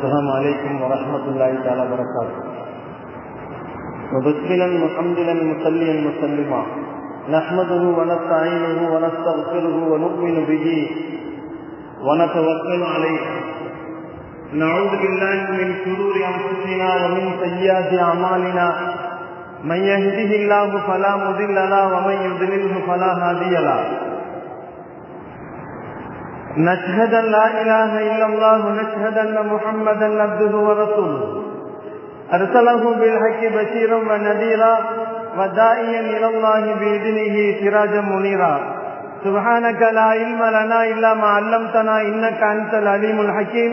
السلام عليكم ورحمة الله تعالى وبركاته. وبسملا محمدا مصليا مسلما نحمده ونستعينه ونستغفره ونؤمن به ونتوكل عليه. نعوذ بالله من شرور أنفسنا ومن سيئات أعمالنا. من يهده الله فلا مضل له ومن يضلله فلا هادي له. نشهد أن لا إله إلا الله ونشهد أن محمدا عبده ورسوله أرسله بالحق بشيرا ونذيرا وداعيا إلى الله بإذنه سراجا منيرا. سبحانك لا علم لنا إلا ما علمتنا إنك أنت العليم الحكيم.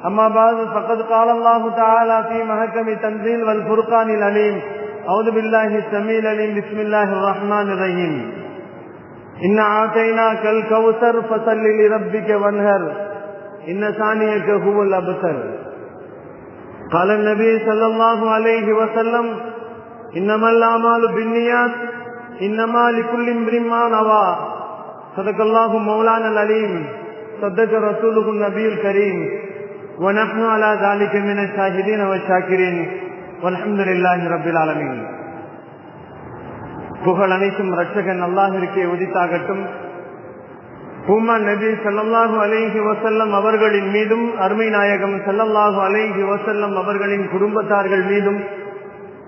أما بعد فقد قال الله تعالى في محكم تنزيل والفرقان العليم. أعوذ بالله السميع العليم. بسم الله الرحمن الرحيم. إنا أعطيناك الكوثر فصل لربك وانهر إن ثانيك هو الأبتر. قال النبي صلى الله عليه وسلم إنما الأعمال بالنيات إنما لكل امرئ ما نوى. صدق الله مولانا العليم. صدق رسوله النبي الكريم. ونحن على ذلك من الشاهدين والشاكرين والحمد لله رب العالمين. புகழ் அனைத்தும் ரட்சகன் அல்லாஹ்விற்கே உரித்தாகட்டும். பூமான் நபி ஸல்லல்லாஹு அலைஹி வஸல்லம் அவர்களின் மீதும் அருமை நாயகம் ஸல்லல்லாஹு அலைஹி வஸல்லம் அவர்களின் குடும்பத்தார்கள் மீதும்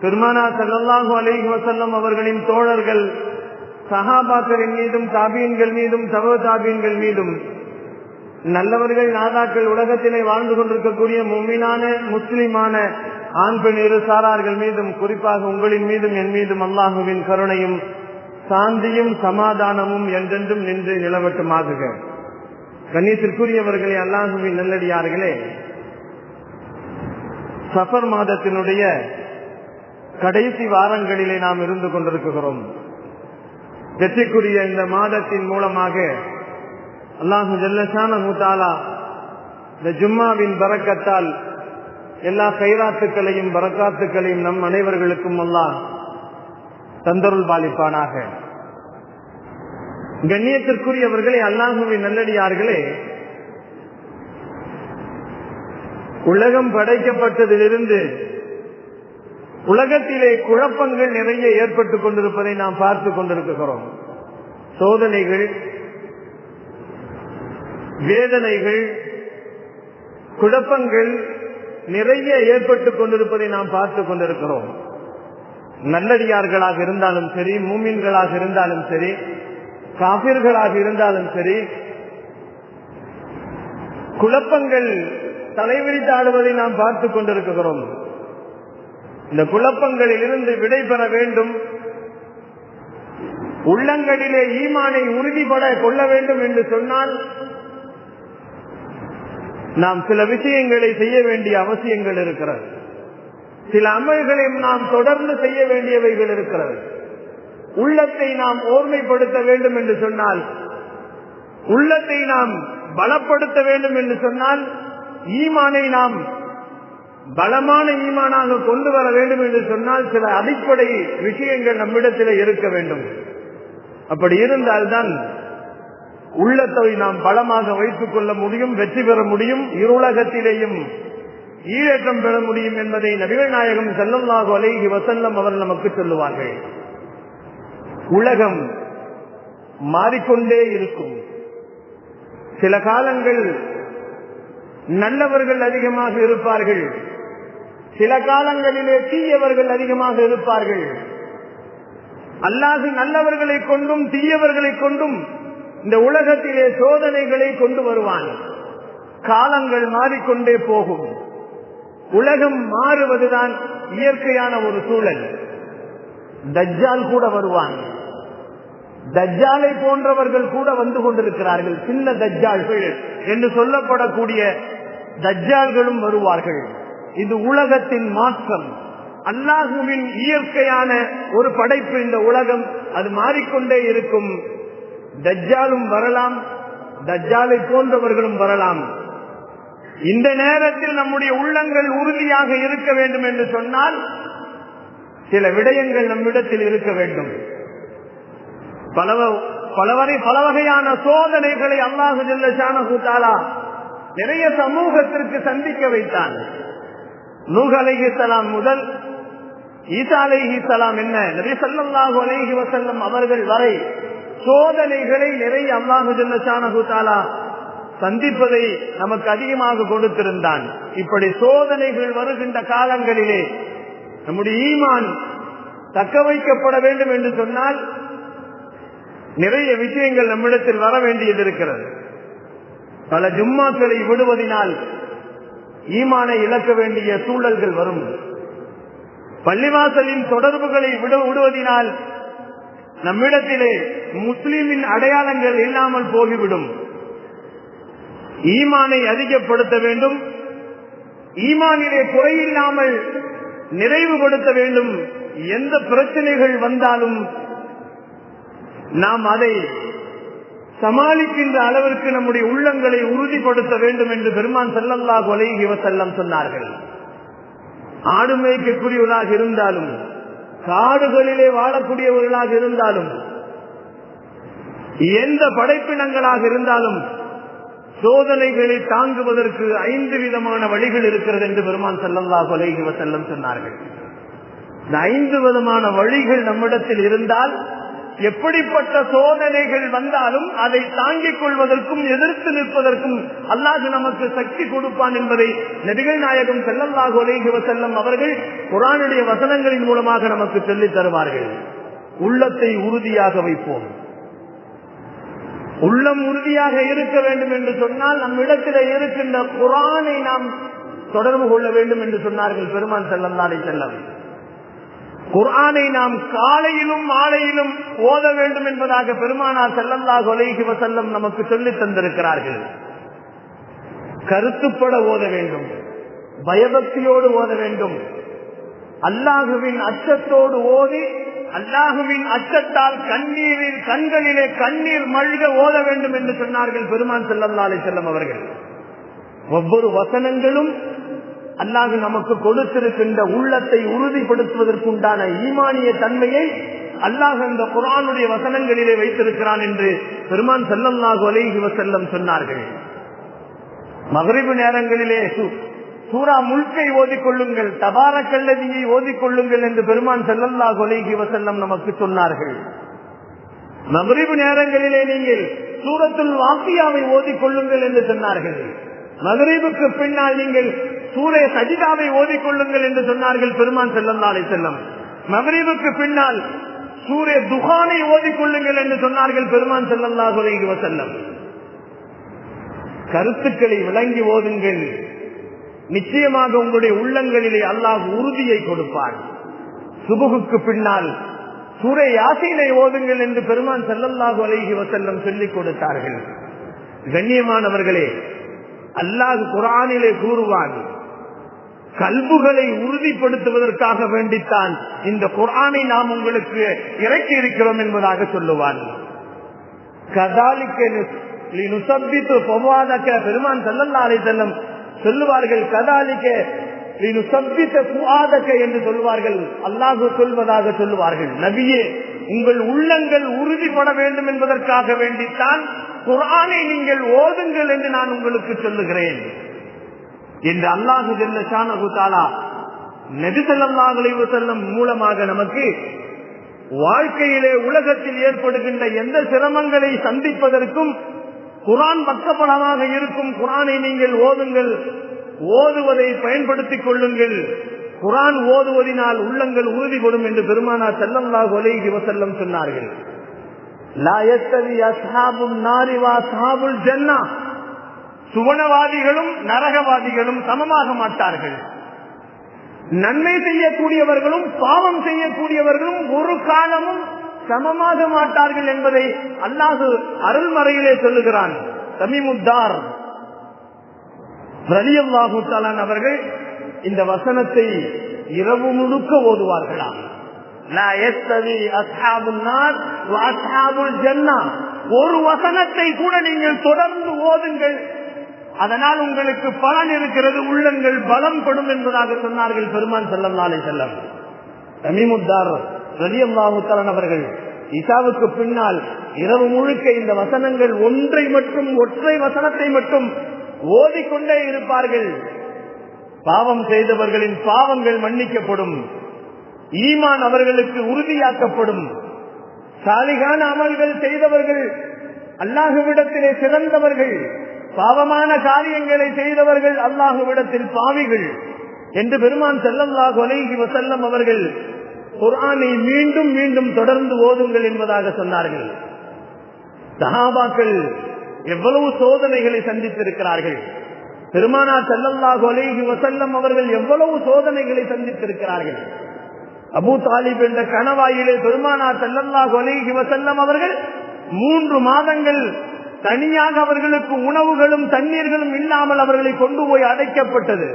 பெருமானார் ஸல்லல்லாஹு அலைஹி வஸல்லம் அவர்களின் தோழர்கள் சஹாபாக்களின் மீதும் தாபீன்கள் மீதும் தபு தாபீன்கள் மீதும் நல்லவர்கள் நாதாக்கள் உலகத்திலே வாழ்ந்து கொண்டிருக்கக்கூடிய முஃமினான முஸ்லிமான ஆண் பெண் இரு சாரார்கள் மீதும் குறிப்பாக உங்களின் மீதும் என் மீதும் அல்லாஹுவின் கருணையும் சாந்தியும் சமாதானமும் என்றென்றும் நின்று நிலவட்டுமாகுக. கண்ணியத்திற்குரியவர்களே, அல்லாஹுவின் நல்லடியார்களே, சஃபர் மாதத்தினுடைய கடைசி வாரங்களிலே நாம் இருந்து கொண்டிருக்கிறோம். வெற்றிக்குரிய இந்த மாதத்தின் மூலமாக அல்லாஹு ஜல்லஷானஹு தஆலா இந்த ஜும்மாவின் பரக்கத்தால் எல்லா கைராத்துக்களையும் பரக்காத்துக்களையும் நம் அனைவர்களுக்கும் அல்லாஹ் தந்தருள் பாலிப்பானாக. கண்ணியத்திற்குரியவர்களே, அல்லாஹுவின் நல்லடியார்களே, உலகம் படைக்கப்பட்டதிலிருந்து உலகத்திலே குழப்பங்கள் நிறைய ஏற்பட்டுக் கொண்டிருப்பதை நாம் பார்த்து கொண்டிருக்கிறோம். சோதனைகள், வேதனைகள், குழப்பங்கள் நிறைய ஏற்பட்டுக் கொண்டிருப்பதை நாம் பார்த்து கொண்டிருக்கிறோம். நல்லடியார்களாக இருந்தாலும் சரி, மூமின்களாக இருந்தாலும் சரி, காபிர்களாக இருந்தாலும் சரி, குழப்பங்கள் தலைவிரித்தாடுவதை நாம் பார்த்து கொண்டிருக்கிறோம். இந்த குழப்பங்களில் இருந்து விடை பெற வேண்டும், உள்ளங்களிலே ஈமானை உறுதிபட கொள்ள வேண்டும் என்று சொன்னால் நாம் சில விஷயங்களை செய்ய வேண்டிய அவசியங்கள் இருக்கிறது. சில அமல்களையும் நாம் தொடர்ந்து செய்ய வேண்டியவைகள் இருக்கிறது. உள்ளத்தை நாம் ஓர்மைப்படுத்த வேண்டும் என்று சொன்னால், உள்ளத்தை நாம் பலப்படுத்த வேண்டும் என்று சொன்னால், ஈமானை நாம் பலமான ஈமானாக கொண்டு வர வேண்டும் என்று சொன்னால் சில அடிப்படை விஷயங்கள் நம்மிடத்தில் இருக்க வேண்டும். அப்படி இருந்தால்தான் உள்ளத்தை நாம் பலமாக வைத்துக் கொள்ள முடியும், வெற்றி பெற முடியும், இருளகத்திலேயும் ஈழேற்றம் பெற முடியும் என்பதை நபிகள் நாயகம் ஸல்லல்லாஹு அலைஹி வஸல்லம் அவர்கள் நமக்கு சொல்லுவார்கள். உலகம் மாறிக்கொண்டே இருக்கும். சில காலங்கள் நல்லவர்கள் அதிகமாக இருப்பார்கள், சில காலங்களிலே தீயவர்கள் அதிகமாக இருப்பார்கள். அல்லாஹ் நல்லவர்களை கொண்டும் தீயவர்களை கொண்டும் இந்த உலகத்திலே சோதனைகளை கொண்டு வருவான். காலங்கள் மாறிக்கொண்டே போகும். உலகம் மாறுவதுதான் இயற்கையான ஒரு சூழல். தஜ்ஜால் கூட வருவான். தஜ்ஜாலை போன்றவர்கள் கூட வந்து கொண்டிருக்கிறார்கள். சின்ன தஜ்ஜால்கள் என்று சொல்லப்படக்கூடிய தஜ்ஜால்களும் வருவார்கள். இது உலகத்தின் மாற்றம். அல்லாஹுவின் இயற்கையான ஒரு படைப்பு இந்த உலகம். அது மாறிக்கொண்டே இருக்கும். தஜ்ஜாலும் வரலாம், தஜ்ஜாலை போன்றவர்களும் வரலாம். இந்த நேரத்தில் நம்முடைய உள்ளங்கள் உறுதியாக இருக்க வேண்டும் என்று சொன்னால் சில விடயங்கள் நம்மிடத்தில் இருக்க வேண்டும். பல வகையான சோதனைகளை அல்லாஹ் ஜல்ல ஷானஹு தஆலா நிறைய சமூகத்திற்கு சந்திக்க வைத்தான். நூஹ் அலைஹிஸ்ஸலாம் முதல் ஈசா அலைஹிஸ்ஸலாம் என்ன நபி ஸல்லல்லாஹு அலைஹி வஸல்லம் அவர்கள் வரை சோதனைகளை நிறைய அல்லாஹ் ஜல்ல ஷானஹு தஆலா சந்திப்பதை நமக்கு அதிகமாக கொடுத்திருந்தான். இப்படி சோதனைகள் வருகின்ற காலங்களிலே நம்முடைய ஈமான் தக்க வைக்கப்பட வேண்டும் என்று சொன்னால் நிறைய விஷயங்கள் நம்மிடத்தில் வர வேண்டியது இருக்கிறது. பல ஜும்மாக்களை விடுவதனால் ஈமானை இழக்க வேண்டிய சூழல்கள் வரும். பள்ளிவாசலின் தொடர்புகளை விடுவதனால் நம்மிடத்திலே முஸ்லிமின் அடையாளங்கள் இல்லாமல் போகிவிடும். ஈமானை அதிகப்படுத்த வேண்டும், ஈமானிலே குறையில்லாமல் நிறைவுபடுத்த வேண்டும். எந்த பிரச்சனைகள் வந்தாலும் நாம் அதை சமாளிக்கின்ற அளவிற்கு நம்முடைய உள்ளங்களை உறுதிப்படுத்த வேண்டும் என்று பெருமான் ஸல்லல்லாஹு அலைஹி வஸல்லம் சொன்னார்கள். ஆடு மேய்க்கக்கூடியவர்களாக இருந்தாலும், காடுகளிலே வாழக்கூடியவர்களாக இருந்தாலும், எந்த படைப்பினங்களாக இருந்தாலும் சோதனைகளை தாங்குவதற்கு 5 விதமான வழிகள் இருக்கிறது என்று பெருமான் ஸல்லல்லாஹு அலைஹி வஸல்லம் சொன்னார்கள். இந்த 5 விதமான வழிகள் நம்மிடத்தில் இருந்தால் எப்படிப்பட்ட சோதனைகள் வந்தாலும் அதை தாங்கிக் கொள்வதற்கும் எதிர்த்து நிற்பதற்கும் அல்லாஹ் நமக்கு சக்தி கொடுப்பான் என்பதை நபிகள் நாயகம் ஸல்லல்லாஹு அலைஹி வஸல்லம் அவர்கள் குர்ஆனுடைய வசனங்களின் மூலமாக நமக்கு சொல்லித் தருவார்கள். உள்ளத்தை உறுதியாக வைப்போம். உள்ளம் உறுதியாக இருக்க வேண்டும் என்று சொன்னால் நம்மிடத்தில் இருக்கின்ற குர்ஆனை நாம் தொடர்பு கொள்ள வேண்டும் என்று சொன்னார்கள் பெருமான் ஸல்லல்லாஹு அலைஹி வஸல்லம். குர்ஆனை நாம் காலையிலும் மாலையிலும் ஓத வேண்டும் என்பதாக பெருமானார் ஸல்லல்லாஹு அலைஹி வஸல்லம் நமக்கு சொல்லித் தந்திருக்கிறார்கள். கருத்துப்பட ஓத வேண்டும், பயபக்தியோடு ஓத வேண்டும், அல்லாஹுவின் அச்சத்தோடு ஓதி அல்லாஹுவின் அச்சத்தால் கண்களிலே கண்ணீர் மல்க ஓத வேண்டும் என்று சொன்னார்கள் பெருமான் ஸல்லல்லாஹு அலைஹி வஸல்லம் அவர்கள். ஒவ்வொரு வசனங்களும் அல்லாஹ் நமக்கு கொடுத்திருக்கின்ற உள்ளத்தை உறுதிப்படுத்துவதற்குண்டான ஈமானிய தன்மையை அல்லாஹ் இந்த குர்ஆனுடைய வசனங்களிலே வைத்திருக்கிறான் என்று பெருமான் ஸல்லல்லாஹு அலைஹி வஸல்லம் சொன்னார்கள். மக்ரிப் நேரங்களிலே சூரா முல்கை ஓதிக்கொள்ளுங்கள், தபாரக்கல்லதியை ஓதிக்கொள்ளுங்கள் என்று பெருமான் ஸல்லல்லாஹு அலைஹி வஸல்லம் நமக்கு சொன்னார்கள். மக்ரிப் நேரங்களிலே நீங்கள் சூரத்துல் வாக்கியாவை ஓதிக்கொள்ளுங்கள் என்று சொன்னார்கள். மக்ரிபுக்கு பின்னால் நீங்கள் சூரே சஜிதாவை ஓதிக்கொள்ளுங்கள் என்று சொன்னார்கள் பெருமான் ஸல்லல்லாஹு அலைஹி வஸல்லம். மக்ரிபுக்கு பின்னால் சூரே துஹானை ஓதிக்கொள்ளுங்கள் என்று சொன்னார்கள் பெருமான் ஸல்லல்லாஹு அலைஹி வஸல்லம். கருத்துக்களை விளங்கி ஓதுங்கள், நிச்சயமாக உங்களுடைய உள்ளங்களிலே அல்லாஹ் உறுதியை கொடுப்பார். சுபுகுக்கு பின்னால் சூரே யாசீனை ஓதுங்கள் என்று பெருமான் ஸல்லல்லாஹு அலைஹி வஸல்லம் சொல்லிக் கொடுத்தார்கள். கண்ணியமானவர்களே, அல்லாஹ் குர்ஆனிலே கூறுவான், கல்புகளை உறுதிப்படுத்துவதற்காக வேண்டித்தான் இந்த குர்ஆனை நாம் உங்களுக்கு இறக்கி இருக்கிறோம் என்பதாக சொல்லுவான். பெருமான் ஸல்லல்லாஹு அலைஹி வஸல்லம் சொல்லுவார்கள், கதாலிக்க என்று சொல்லுவார்கள். அல்லாஹ் சொல்வதாக சொல்லுவார்கள், நபியே உங்கள் உள்ளங்கள் உறுதிப்பட வேண்டும் என்பதற்காக வேண்டித்தான் குர்ஆனை நீங்கள் ஓதுங்கள் என்று நான் உங்களுக்கு சொல்லுகிறேன் என்று அல்லாஹ் ஜல்ல ஷானஹு தஆலா நபி ஸல்லல்லாஹு அலைஹி வஸல்லம் மூலமாக நமக்கு வாழ்க்கையிலே உலகத்தில் ஏற்படுகின்ற எந்த சிரமங்களை சந்திப்பதற்கும் குர்ஆன் பக்கபலமாக இருக்கும். குர்ஆனை நீங்கள் ஓதுங்கள், ஓதுவதை பயன்படுத்திக் கொள்ளுங்கள், குர்ஆன் ஓதுவதினால் உள்ளங்கள் உறுதிப்படும் என்று பெருமானார் ஸல்லல்லாஹு அலைஹி வஸல்லம் சொன்னார்கள். லா யஸ்தவி அஸ்ஹாபுன் நாரி வ அஸ்ஹாபுல் ஜன்னah, சுவனவாதிகளும் நரகவாதிகளும் சமமாக மாட்டார்கள். நன்மை செய்யக்கூடியவர்களும் பாவம் செய்யக்கூடியவர்களும் ஒரு காலமும் சமமாக மாட்டார்கள் என்பதை அல்லாஹ் அருள்மறையிலே சொல்லுகிறான். தமீமுத்தார் ரலியல்லாஹு தஆலா அவர்கள் இந்த வசனத்தை இரவு முழுக்க ஓதுவார்களாம். லா யஸ்தவி அஸ்ஹாபுன் நார் வ அஸ்ஹாபுல் ஜன்னah, ஒரு வசனத்தை கூட நீங்கள் தொடர்ந்து ஓதுங்கள், அதனால் உங்களுக்கு பலன் இருக்கிறது, உள்ளங்கள் பலம் படும் என்பதாக சொன்னார்கள் பெருமான் ஸல்லல்லாஹு அலைஹி வஸல்லம். தமீமுத்தார் ரலியல்லாஹு தஆலா அவர்கள் இசாவுக்கு பின்னால் இரவு முழுக்க இந்த வசனங்கள் ஒற்றை வசனத்தை மட்டும் ஓதிக்கொண்டே இருப்பார்கள். பாவம் செய்தவர்களின் பாவங்கள் மன்னிக்கப்படும், ஈமான் அவர்களுக்கு உறுதியாக்கப்படும். சாலிகான அமல்கள் செய்தவர்கள், அல்லாஹுவிடத்திலே சிறந்தவர்கள், பாவமான காரியங்களை செய்தவர்கள் அல்லாஹுவிடத்தில் பாவிகள் என்று பெருமான் ஸல்லல்லாஹு அலைஹி வஸல்லம் அவர்கள் குர்ஆனை மீண்டும் மீண்டும் தொடர்ந்து ஓதுங்கள் என்பதாக சொன்னார்கள். சஹாபாக்கள் எவ்வளவு சோதனைகளை சந்தித்திருக்கிறார்கள், பெருமானார் ஸல்லல்லாஹு அலைஹி வஸல்லம் அவர்கள் எவ்வளவு சோதனைகளை சந்தித்திருக்கிறார்கள். அபூ தாலிப் என்ற கணவாயிலே பெருமானார் ஸல்லல்லாஹு அலைஹி வஸல்லம் அவர்கள் 3 மாதங்கள் தனியாக அவர்களுக்கு உணவுகளும் தண்ணீர்களும் இல்லாமல் அவர்களை கொண்டு போய் அடைக்கப்பட்டது.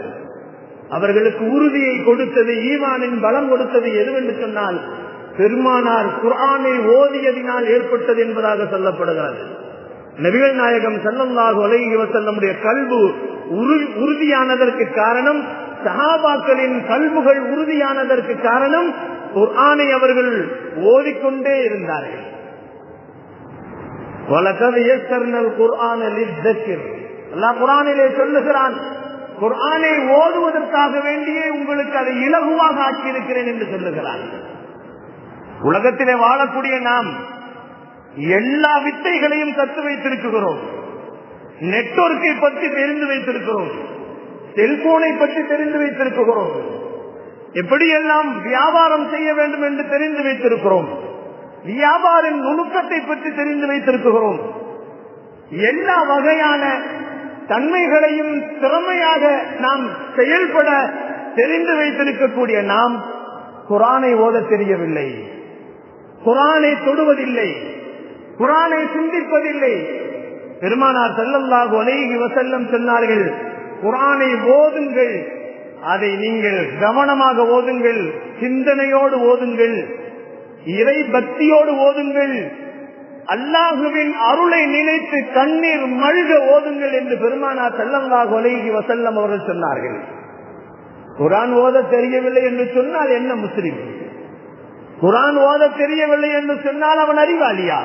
அவர்களுக்கு உறுதியை கொடுத்தது, ஈமானின் பலம் கொடுத்தது எதுவென்று சொன்னால் பெருமானார் குர்ஆனை ஓதியதினால் ஏற்பட்டது என்பதாக சொல்லப்படுகிறது. நபிகள் நாயகம் ஸல்லல்லாஹு அலைஹி வஸல்லமுடைய கல்பு உறுதியானதற்கு காரணம், சஹாபாக்களின் கல்புகள் உறுதியானதற்கு காரணம் குர்ஆனை அவர்கள் ஓதிக்கொண்டே இருந்தார்கள். வலகத் யஸ்ஸர்னல் குர்ஆன லிஸ்ஸிக்ர், அல்லாஹ் குர்ஆனிலே சொல்லுகிறான், குர்ஆனை ஓதுவதற்காக வேண்டியே உங்களுக்கு அதை இலகுவாக ஆக்கி இருக்கிறேன் என்று சொல்லுகிறான். உலகத்திலே வாழக்கூடிய நாம் எல்லா வித்தைகளையும் கற்று வைத்திருக்கிறோம். நெட்வொர்க்கை பற்றி தெரிந்து வைத்திருக்கிறோம், செல்போனை பற்றி தெரிந்து வைத்திருக்கிறோம், எப்படியெல்லாம் வியாபாரம் செய்ய வேண்டும் என்று தெரிந்து வைத்திருக்கிறோம், வியாபார நுணுக்கத்தை பற்றி தெரிந்து வைத்திருக்கிறோம். எல்லா வகையான தன்மைகளையும் திறமையாக நாம் செயல்பட தெரிந்து வைத்திருக்கக்கூடிய நாம் குர்ஆனை ஓத தெரியவில்லை, குர்ஆனை தொடுவதில்லை, குர்ஆனை சிந்திப்பதில்லை. பெருமானார் ஸல்லல்லாஹு அலைஹி வஸல்லம் சொன்னார்கள், குர்ஆனை ஓதுங்கள், அதை நீங்கள் கவனமாக ஓதுங்கள், சிந்தனையோடு ஓதுங்கள், இறை பக்தியோடு ஓதுங்கள், அல்லாஹுவின் அருளை நினைத்து கண்ணீர் மல்க ஓதுங்கள் என்று பெருமானார் ஸல்லல்லாஹு அலைஹி வஸல்லம் அவர்கள் சொன்னார்கள். குர்ஆன் ஓத தெரியவில்லை என்று சொன்னால் என்ன முஸ்லிம்? குர்ஆன் ஓத தெரியவில்லை என்று சொன்னால் அவன் அறிவாளியா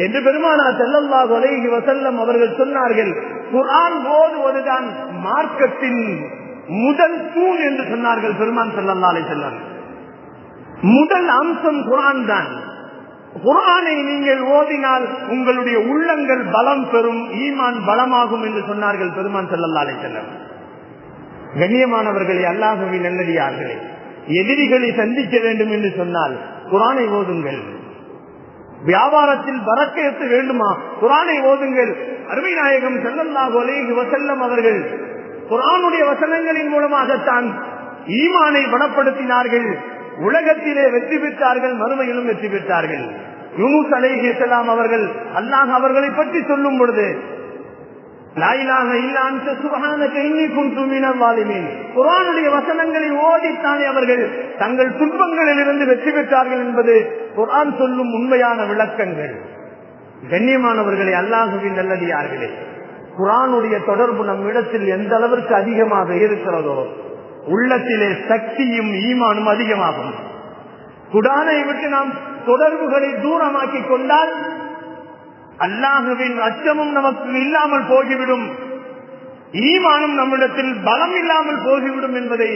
என்று பெருமானார் ஸல்லல்லாஹு அலைஹி வஸல்லம் அவர்கள் சொன்னார்கள். குர்ஆன் ஓதுவதுதான் மார்க்கத்தின் முதல் தூண் என்று சொன்னார்கள் பெருமான் ஸல்லல்லாஹு அலைஹி வஸல்லம். முதல் அம்சம் குர்ஆன் தான். குர்ஆனை நீங்கள் ஓதினால் உங்களுடைய உள்ளங்கள் பலம் பெறும், ஈமான் பலமாகும் என்று சொன்னார்கள் பெருமான் ஸல்லல்லாஹு அலைஹி வஸல்லம். கண்ணியமானவர்களே, அல்லாஹ்வின் நல்லடியார்களே, எதிரிகளை சந்திக்க வேண்டும் என்று சொன்னால் குர்ஆனை ஓதுங்கள். வியாபாரத்தில் பரக்கத்து வேண்டுமா, குர்ஆனை ஓதுங்கள். அருமை நாயகம் ஸல்லல்லாஹு அலைஹி வஸல்லம் அவர்கள் குர்ஆனுடைய வசனங்களின் மூலமாகத்தான் ஈமானை பலப்படுத்தினார்கள். உலகத்திலே வெற்றி பெற்றார்கள், மறுமையிலும் வெற்றி பெற்றார்கள். யூனுஸ் அலைஹிஸ்ஸலாம் அவர்கள் அல்லாஹ் அவர்களை பற்றி சொல்லும் பொழுது லா இலாஹ இல்லா அன்த சுப்ஹானக இன்னி குன்து மினல் ஸாலிமீன், குர்ஆனுடைய வசனங்களை ஓதித்தானே அவர்கள் தங்கள் துன்பங்களில் இருந்து வெற்றி பெற்றார்கள் என்பது குர்ஆன் சொல்லும் உண்மையான விளக்கங்கள். கண்ணியமானவர்களே, அல்லாஹ்வின் நல்லடியார்களே, குர்ஆனுடைய தொடர்பு நம்மிடத்தில் எந்த அளவிற்கு அதிகமாக இருக்கிறதோ உள்ளத்திலே சக்தியும் ஈமானும் அதிகமாகும். குர்ஆனை விட்டு நாம் தொடர்புகளை தூரமாக்கி கொண்டால் அல்லாஹ்வின் அச்சமும் நமக்கு இல்லாமல் போய்விடும், ஈமானும் நம்மிடத்தில் பலம் இல்லாமல் போய்விடும் என்பதை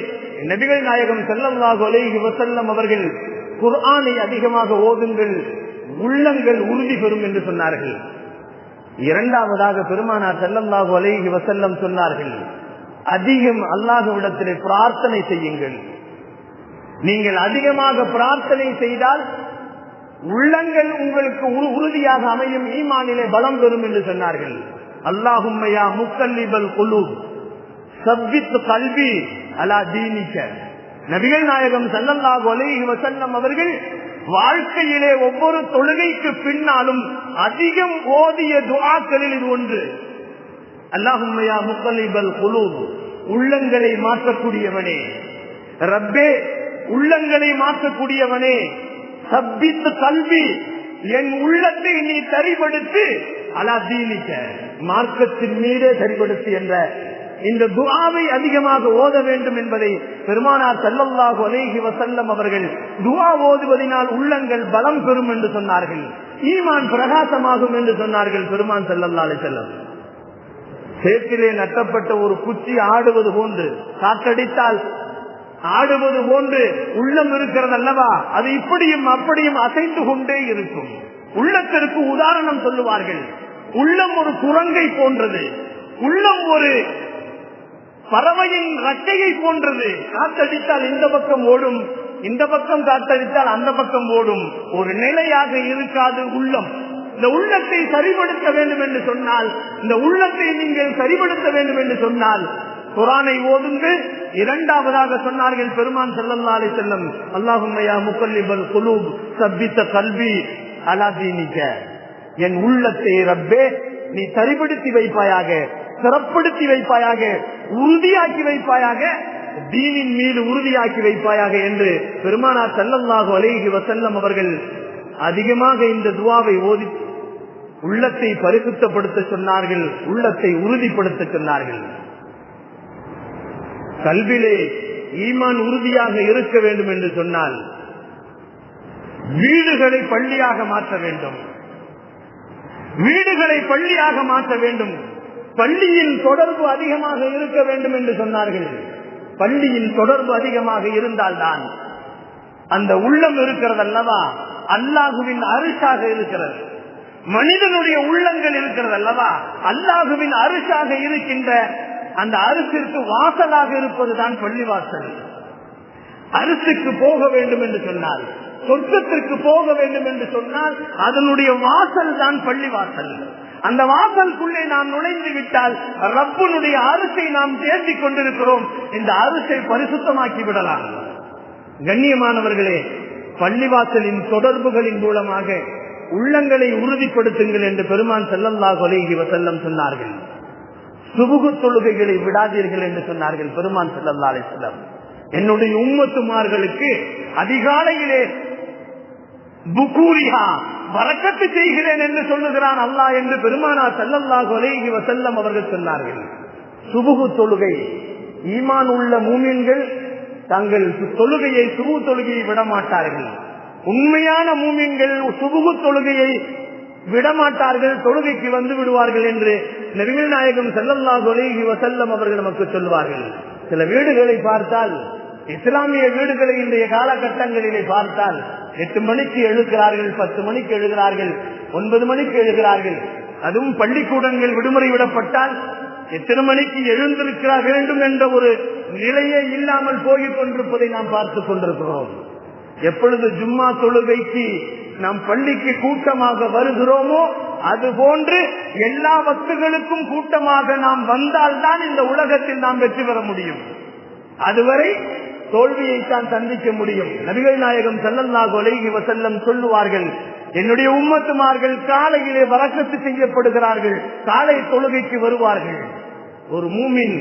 நபிகள் நாயகம் ஸல்லல்லாஹு அலைஹி வஸல்லம் அவர்கள் குர்ஆனை அதிகமாக ஓதுங்கள், உள்ளங்கள் உறுதி பெறும் என்று சொன்னார்கள். இரண்டாவதாக பெருமானார் ஸல்லல்லாஹு அலைஹி வஸல்லம் சொன்னார்கள், அதிகம் அல்லாஹ்விடத்திலே பிரார்த்தனை செய்யுங்கள். நீங்கள் அதிகமாக பிரார்த்தனை செய்தால் உள்ளங்கள் உங்களுக்கு உறுதியாக அமையும், ஈமானிலே பலம் பெறும் என்று சொன்னார்கள். அல்லாஹும்ம யா முக்கல்லிபல் குலூப் சப்பித் கல்வி அலா தீனிக. நபிகள் நாயகம் ஸல்லல்லாஹு அலைஹி வஸல்லம் அவர்கள் வாழ்க்கையிலே ஒவ்வொரு தொழுகைக்கு பின்னாலும் அதிகம் ஓதிய துஆக்களில் இது ஒன்று. அல்லாஹும்ம யா முக்கல்லிபல் குலூப், உள்ளங்களை மாற்றக்கூடியவனே, ரப்பே உள்ளங்களை மாற்றக்கூடியவனே, சப்பித் கல்வி, என் உள்ளத்தை நீ சரிபடுத்து, அலா தீனிக, மார்க்கத்தின் மீதே சரிபடுத்து என்ற இந்த துஆவை அதிகமாக ஓத வேண்டும் என்பதை பெருமானார் ஸல்லல்லாஹு அலைஹி வஸல்லம் அவர்கள் துஆ ஓதுவதனால் உள்ளங்கள் பலம் பெறும் என்று சொன்னார்கள், ஈமான் பிரகாசமாகும் என்று சொன்னார்கள் பெருமான் ஸல்லல்லாஹு அலைஹி வஸல்லம். சேற்றிலே நட்டப்பட்ட ஒரு குச்சி ஆடுவது போன்று, காற்றடித்தால் ஆடுவது போன்று உள்ளம் இருக்கிறது அல்லவா, அது இப்படியும் அப்படியும் அசைந்து கொண்டே இருக்கும். உள்ளத்திற்கு உதாரணம் சொல்லுவார்கள். உள்ளம் ஒரு குரங்கை போன்றது, உள்ளம் ஒரு பறவையின் ரக்கையை போன்றது. காத்தடித்தால் இந்த பக்கம் ஓடும், இந்த பக்கம் காத்தடித்தால் அந்த பக்கம் ஓடும். ஒரு நிலையாக இருக்காது உள்ளம். இந்த உள்ளத்தை சரிபடுத்த வேண்டும் என்று சொன்னால், இந்த உள்ளத்தை நீங்கள் சரிபடுத்த வேண்டும் என்று சொன்னால் குர்ஆனை ஓதுங்கள். இரண்டாவதாக சொன்னார்கள் பெருமான் ஸல்லல்லாஹு அலைஹி வஸல்லம், அல்லாஹும்ம யா முகல்லிபல் குலூப் சப்பித் கல்பி அலா தீனிக. என் உள்ளத்தை ரப்பே நீ சரிபடுத்தி வைப்பாயாக, சிறப்படுத்தி வைப்பாயாக, உறுதியாக்கி வைப்பாயாக, தீனின் மீது உறுதியாக்கி வைப்பாயாக என்று பெருமானார் ஸல்லல்லாஹு அலைஹி வஸல்லம் அவர்கள் அதிகமாக இந்த துஆவை ஓதி உள்ளத்தை பரிசுத்தப்படுத்த சொன்னார்கள், உள்ளத்தை உறுதிப்படுத்த சொன்னார்கள். கல்விலே ஈமான் உறுதியாக இருக்க வேண்டும் என்று சொன்னால் வீடுகளை பள்ளியாக மாற்ற வேண்டும், வீடுகளை பள்ளியாக மாற்ற வேண்டும். பள்ளியின் தொடர்பு அதிகமாக இருக்க வேண்டும் என்று சொன்னார்கள். பள்ளியின் தொடர்பு அதிகமாக இருந்தால்தான் அந்த உள்ளம் இருக்கிறது அல்லவா, அல்லாஹுவின் அரிசாக இருக்கிறது. மனிதனுடைய உள்ளங்கள் இருக்கிறது அல்லவா, அல்லாஹுவின் அரிசாக இருக்கின்ற அந்த அரிசிற்கு வாசலாக இருப்பதுதான் பள்ளிவாசல். அரிசிக்கு போக வேண்டும் என்று சொன்னால், சொர்க்கத்திற்கு போக வேண்டும் என்று சொன்னால் அதனுடைய வாசல் தான் பள்ளிவாசல். அந்த வாசலுக்குள்ளே நாம் நுழைந்து விட்டால் ரப்புனுடைய அரிசை நாம் தேடிக் கொண்டிருக்கிறோம். இந்த அரிசை பரிசுத்தமாக்கி விடலாம். கண்ணியமானவர்களே, பள்ளிவாசலின் தொடர்புகளின் மூலமாக உள்ளங்களை உறுதிப்படுத்துங்கள் என்று பெருமான் ஸல்லல்லாஹு அலைஹி வஸல்லம் சொன்னார்கள். சுபுகு தொழுகைகளை விடாதீர்கள் என்று சொன்னார்கள் பெருமான் ஸல்லல்லாஹு அலைஹி வஸல்லம். என்னுடைய உம்மத்துமார்களுக்கு அதிகாலையிலே புகூரிஹா பரக்கத்து செய்கிறேன் என்று சொல்லுகிறான் அல்லாஹ் என்று பெருமானார் ஸல்லல்லாஹு அலைஹி வஸல்லம் அவர்கள் சொன்னார்கள். சுபுகு தொழுகை, ஈமான் உள்ள மூமின்கள் தங்கள் தொழுகையை, சுபு தொழுகையை விடமாட்டார்கள். உண்மையான மூமின்கள் சுபுகு தொழுகையை விடமாட்டார்கள், தொழுகைக்கு வந்து விடுவார்கள் என்று நபிகள் நாயகம் ஸல்லல்லாஹு அலைஹி வஸல்லம் அவர்கள் நமக்கு சொல்வார்கள். சில வீடுகளை பார்த்தால், இஸ்லாமிய வீடுகளை இன்றைய காலகட்டங்களிலே பார்த்தால் 8 மணிக்கு எழுகிறார்கள், 10 மணிக்கு எழுகிறார்கள், 9 மணிக்கு எழுகிறார்கள். அதுவும் பள்ளிக்கூடங்கள் விடுமுறை விடப்பட்டால் எத்தனை மணிக்கு எழுந்திருக்க வேண்டும் என்ற ஒரு நிலையே இல்லாமல் போய் கொண்டிருப்பதை நாம் பார்த்துக் கொண்டிருக்கிறோம். எப்பொழுது ஜும்மா தொழுகைக்கு நாம் பள்ளிக்கு கூட்டமாக வருகிறோமோ அதுபோன்று எல்லா வக்துகளுக்கும் கூட்டமாக நாம் வந்தால்தான் இந்த உலகத்தில் நாம் வெற்றி பெற முடியும். அதுவரை தோல்வியைத்தான் சந்திக்க முடியும். நபிகள் நாயகம் ஸல்லல்லாஹு அலைஹி வஸல்லம் சொல்லுவார்கள், என்னுடைய உம்மத்துமார்கள் காலையிலே பரக்கத்து செய்யப்படுகிறார்கள், காலை தொழுகைக்கு வருவார்கள். ஒரு மூமின்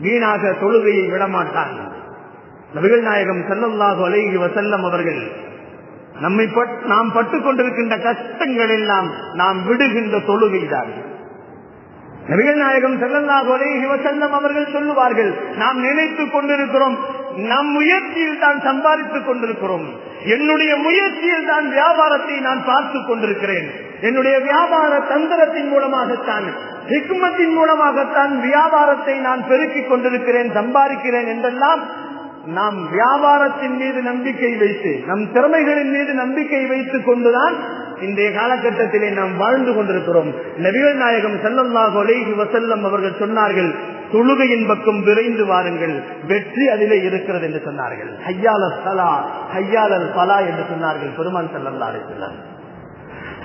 வீணாக தொழுகையை விடமாட்டான். நபிகள் நாயகம் ஸல்லல்லாஹு அலைஹி வஸல்லம் அவர்கள் நாம் பட்டுக் கொண்டிருக்கின்ற கஷ்டங்கள் எல்லாம் நாம் விடுகின்ற தொழுகைதான். நபிகள் நாயகம் ஸல்லல்லாஹு அலைஹி வஸல்லம் அவர்கள் சொல்லுவார்கள், நாம் நினைத்துக் கொண்டிருக்கிறோம், நம் முயற்சியில் தான் சம்பாதித்துக் கொண்டிருக்கிறோம், என்னுடைய முயற்சியில் தான் வியாபாரத்தை நான் பார்த்துக் கொண்டிருக்கிறேன், என்னுடைய வியாபார தந்திரத்தின் மூலமாகத்தான், ஹிக்மத்தின் மூலமாகத்தான் வியாபாரத்தை நான் பெருக்கிக் கொண்டிருக்கிறேன், சம்பாதிக்கிறேன் என்றெல்லாம் நாம் வியாபாரத்தின் மீது நம்பிக்கை வைத்து, நம் திறமைகளின் மீது நம்பிக்கை வைத்துக் கொண்டுதான் இன்றைய காலகட்டத்திலே நாம் வாழ்ந்து கொண்டிருக்கிறோம். நபிகள் நாயகம் ஸல்லல்லாஹு அலைஹி வஸல்லம் அவர்கள் சொன்னார்கள், தொழுகையின் பக்கம் விரைந்து வாருங்கள், வெற்றி அதிலே இருக்கிறது என்று சொன்னார்கள். ஹய்யாலல் ஸலா ஹய்யாலல் ஃபலா என்று சொன்னார்கள் பெருமான் ஸல்லல்லாஹு அலைஹி வஸல்லம்.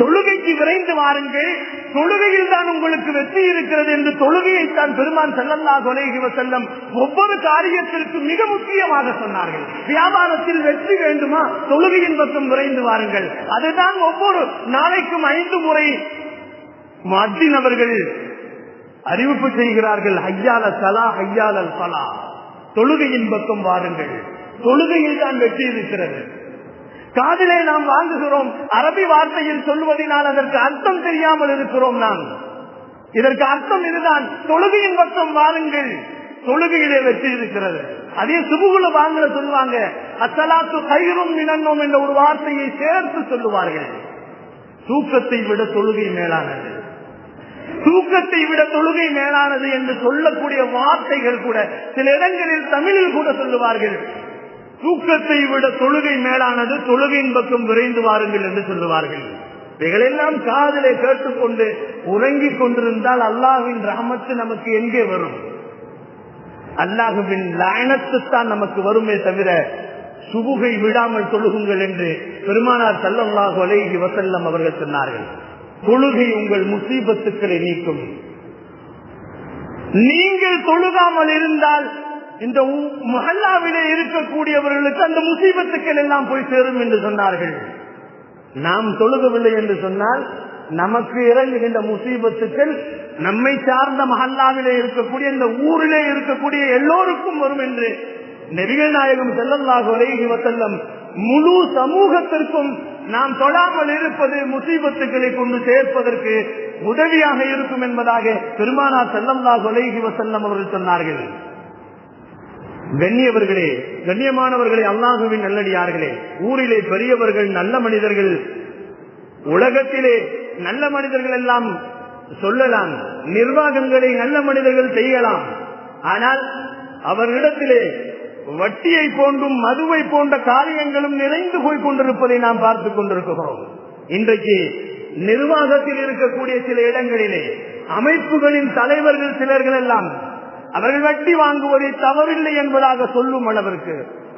தொழுகைக்கு விரைந்து வாருங்கள், தொழுகையில் தான் உங்களுக்கு வெற்றி இருக்கிறது என்று தொழுகையைத்தான் பெருமான் ஸல்லல்லாஹு அலைஹி வஸல்லம் ஒவ்வொரு காரியத்திற்கு மிக முக்கியமாக சொன்னார்கள். வியாபாரத்தில் வெற்றி வேண்டுமா, தொழுகையின் பக்கம் விரைந்து வாருங்கள். அதுதான் ஒவ்வொரு நாளைக்கும் 5 முறை முஅத்தின் அவர்கள் அறிவிப்பு செய்கிறார்கள், ஹய்யாலல் ஸலா ஹய்யாலல் ஃபலா, தொழுகையின் பக்கம் வாருங்கள், தொழுகையில் தான் வெற்றி இருக்கிறது. காதிலே நாம் வாங்குகிறோம், அரபி வார்த்தையில் சொல்வதனால் அதற்கு அர்த்தம் தெரியாமல் இருக்கிறோம். நாம் இதற்கு அர்த்தம் இதுதான், தொழுகையின் பக்கம் வாருங்கள், தொழுகையிலே வெற்றி இருக்கிறது. அதே சுபுகுல வாங்கல சொல்லுவாங்க, அஸ்ஸலாத்து கைரும் மினன்னோம் என்ற ஒரு வார்த்தையை சேர்த்து சொல்லுவார்கள். தூக்கத்தை விட தொழுகை மேலானது. தூக்கத்தை விட தொழுகை மேலானது என்று சொல்லக்கூடிய வார்த்தைகள் கூட சில இடங்களில் தமிழில் கூட சொல்லுவார்கள். தூக்கத்தை விட தொழுகை மேலானது, தொழுகையின் பக்கம் விரைந்து வாருங்கள் என்று சொல்லுவார்கள். இவைகளெல்லாம் காதிலே கேட்டுக்கொண்டு உறங்கிக் கொண்டிருந்தால் அல்லாஹ்வின் ரஹமத்து நமக்கு எங்கே வரும்? அல்லாஹ்வின் லஅனத்துத்தான் நமக்கு வருமே தவிர சுபுகை விடாமல் தொழுகுங்கள் என்று பெருமானார் ஸல்லல்லாஹு அலைஹி வஸல்லம் அவர்கள் சொன்னார்கள். தொழுகை உங்கள் முசீபத்துக்களை நீக்கும். நீங்கள் தொழுகாமல் இருந்தால் இந்த மஹல்லாவிலே இருக்கக்கூடியவர்களுக்கு அந்த முசீபத்துக்கள் எல்லாம் போய் சேரும் என்று சொன்னார்கள். நாம் தொழுகவில்லை என்று சொன்னால் நமக்கு இறங்குகின்ற முசீபத்துக்கள் நம்மை சார்ந்த மஹல்லாவிலே இருக்கக்கூடிய இந்த ஊரிலே இருக்கக்கூடிய எல்லோருக்கும் வரும் என்று நபிகள் நாயகம் ஸல்லல்லாஹு அலைஹி வஸல்லம் முழு சமூகத்திற்கும் நாம் தொழாமல் இருப்பது முசீபத்துக்களை கொண்டு சேர்ப்பதற்கு உதவியாக இருக்கும் என்பதாக பெருமானார் ஸல்லல்லாஹு அலைஹி வஸல்லம் அவர்கள் சொன்னார்கள். கண்ணியவர்களே, கண்ணியமானவர்களே, அல்லாஹுவின் நல்லடியார்களே, ஊரிலே பெரியவர்கள் நல்ல மனிதர்கள், உலகத்திலே நல்ல மனிதர்கள் எல்லாம் சொல்லலாம், நிர்வாகங்களை நல்ல மனிதர்கள் செய்யலாம். ஆனால் அவர்களிடத்திலே வட்டியை போன்றும் மதுவை போன்ற காரியங்களும் நிறைந்து போய் கொண்டிருப்பதை நாம் பார்த்துக் கொண்டிருக்கிறோம். இன்றைக்கு நிர்வாகத்தில் இருக்கக்கூடிய சில இடங்களிலே அமைப்புகளின் தலைவர்கள் சிலர்கள் எல்லாம் அவர்கள் வட்டி வாங்குவதை தவறில்லை என்பதாக சொல்லும் அளவிற்கு,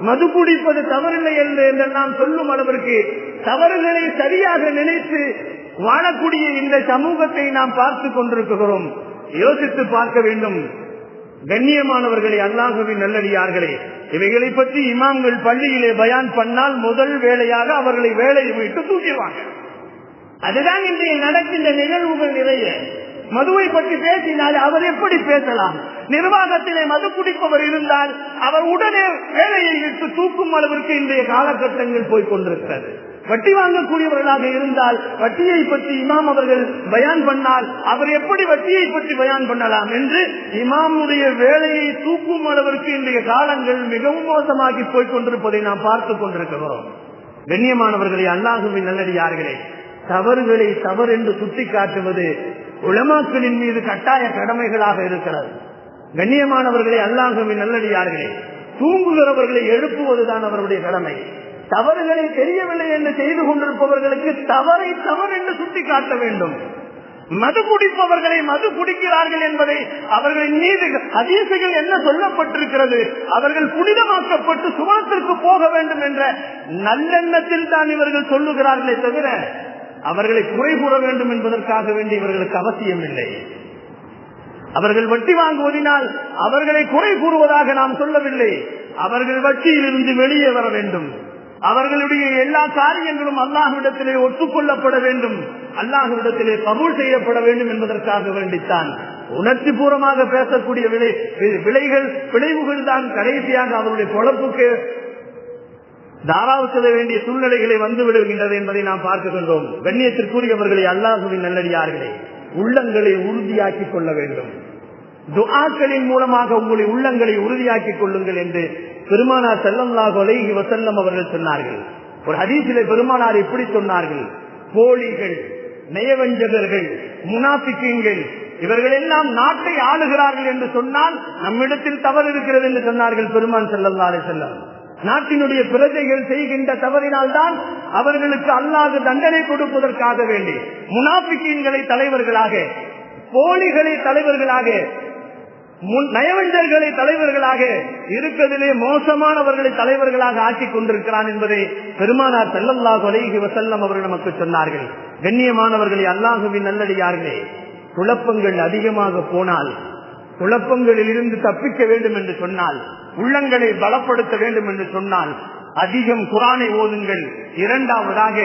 மது குடிப்பது தவறில்லை என்று நாம் சொல்லும் அளவிற்கு தவறுகளை சரியாக நினைத்து வாழக்கூடிய இந்த சமூகத்தை நாம் பார்த்துக் கொண்டிருக்கிறோம். யோசித்து பார்க்க வேண்டும். கண்ணியமானவர்களே, அல்லாஹ்வின் நல்லடியார்களே, இவைகளை பற்றி இமாம்கள் பள்ளியிலே பயான் பண்ணால் முதல் வேலையாக அவர்களை வேலையை விட்டு தூக்கிடுவாங்க. அதுதான் இன்றைய நடக்கின்ற நிகழ்வுகள் நிறைய. மதுவை பற்றி பேசினால் அவர் எப்படி பேசலாம்? நிர்வாகத்திலே மது குடிப்பவர் இருந்தால் அவர் உடனே வேலையை விட்டு தூக்கும் அளவிற்கு இன்றைய காலகட்டங்கள் போய்கொண்டிருக்கிறது. வட்டி வாங்கக்கூடியவர்களாக இருந்தால் வட்டியை பற்றி இமாம் அவர்கள் பயான் பண்ணால் அவர் எப்படி வட்டியை பற்றி பயான் பண்ணலாம் என்று இமாமுடைய வேலையை தூக்கும் அளவிற்கு இன்றைய காலங்கள் மிகவும் மோசமாகி போய்கொண்டிருப்பதை நாம் பார்த்துக் கொண்டிருக்கிறோம். கண்ணியமானவர்களே, அல்லாஹ்வின் நல்லடியார்களே, தவறுகளை தவறு என்று சுட்டி காட்டுவது உலமாக்களின் மீது கட்டாய கடமைகளாக இருக்கிறது. கண்ணியமானவர்களே, அல்லாஹ்வின் நல்லடியார்களே, தூங்குகிறவர்களை எழுப்புவதுதான் அவருடைய கடமை. தவறுகளை தெரியவில்லை என்று செய்து கொண்டிருப்பவர்களுக்கு தவறை தவறு என்று சுட்டி காட்ட வேண்டும். மது குடிப்பவர்களை மது குடிக்கிறார்கள் என்பதை அவர்களின் மீது ஹதீசுகள் என்ன சொல்லப்பட்டிருக்கிறது? அவர்கள் புனிதமாக்கப்பட்டு சுவனத்திற்கு போக வேண்டும் என்ற நல்லெண்ணத்தில் தான் இவர்கள் சொல்லுகிறார்களே தவிர அவர்களை குறை கூற வேண்டும் என்பதற்காக வேண்டி இவர்களுக்கு அவசியம் இல்லை. அவர்கள் வட்டி வாங்குவதனால் அவர்களை குறை கூறுவதாக நாம் சொல்லவில்லை. அவர்கள் வட்டியிலிருந்து வெளியே வர வேண்டும். அவர்களுடைய எல்லா காரியங்களும் அல்லாஹ்விடத்திலே ஒத்துக்கொள்ளப்பட வேண்டும், அல்லாஹ்விடத்திலே கபூல் செய்யப்பட வேண்டும் என்பதற்காக வேண்டித்தான். உணர்ச்சி பூர்வமாக பேசக்கூடிய விளைவுகள் தான் கடைசியாக அவருடைய பொழப்புக்கு தாராவு செல்ல வேண்டிய சூழ்நிலைகளை வந்து விடுகின்றது என்பதை நாம் பார்க்கின்றோம். கண்ணியத்திற்குரியவர்களை, அல்லாஹ்வின் நல்லடியார்களே, உள்ளங்களை உறுதியாக்கிக் கொள்ள வேண்டும். துஆக்களின் மூலமாக உங்களுடைய உள்ளங்களை உறுதியாக்கிக் கொள்ளுங்கள் என்று பெருமானார் ஸல்லல்லாஹு அலைஹி வஸல்லம் அவர்கள் சொன்னார்கள். ஒரு ஹதீஸிலே பெருமானார் இப்படி சொன்னார்கள்: போலிகள், நயவஞ்சகர்கள், முனாஃபிக்கீன்கள் இவர்கள் எல்லாம் நாட்டை ஆளுகிறார்கள் என்று சொன்னால் நம்மிடத்தில் தவறு இருக்கிறது என்று சொன்னார்கள் பெருமான் ஸல்லல்லாஹு அலைஹி வஸல்லம். நாட்டினுடைய பிரஜைகள் செய்கின்ற தவறினால் தான் அவர்களுக்கு அல்லாஹ் தண்டனை கொடுப்பதற்காக வேண்டி முனாஃபிக்கீன்களை தலைவர்களாக, போலிகளை தலைவர்களாக, நயவஞ்சர்களை தலைவர்களாக, இருக்கிறதிலே மோசமானவர்களை தலைவர்களாக ஆக்கிக் கொண்டிருக்கிறான் என்பதை பெருமானார் ஸல்லல்லாஹு அலைஹி வஸல்லம் அவர்கள் நமக்கு சொன்னார்கள். கண்ணியமானவர்களே, அல்லாஹ்வின் நல்லடியார்களே, குழப்பங்கள் அதிகமாக போனால், குழப்பங்களில் இருந்து தப்பிக்க வேண்டும் என்று சொன்னால், உள்ளங்களை பலப்படுத்த வேண்டும் என்று சொன்னால் அதிகம் குர்ஆனை ஓதுங்கள். இரண்டாவதாக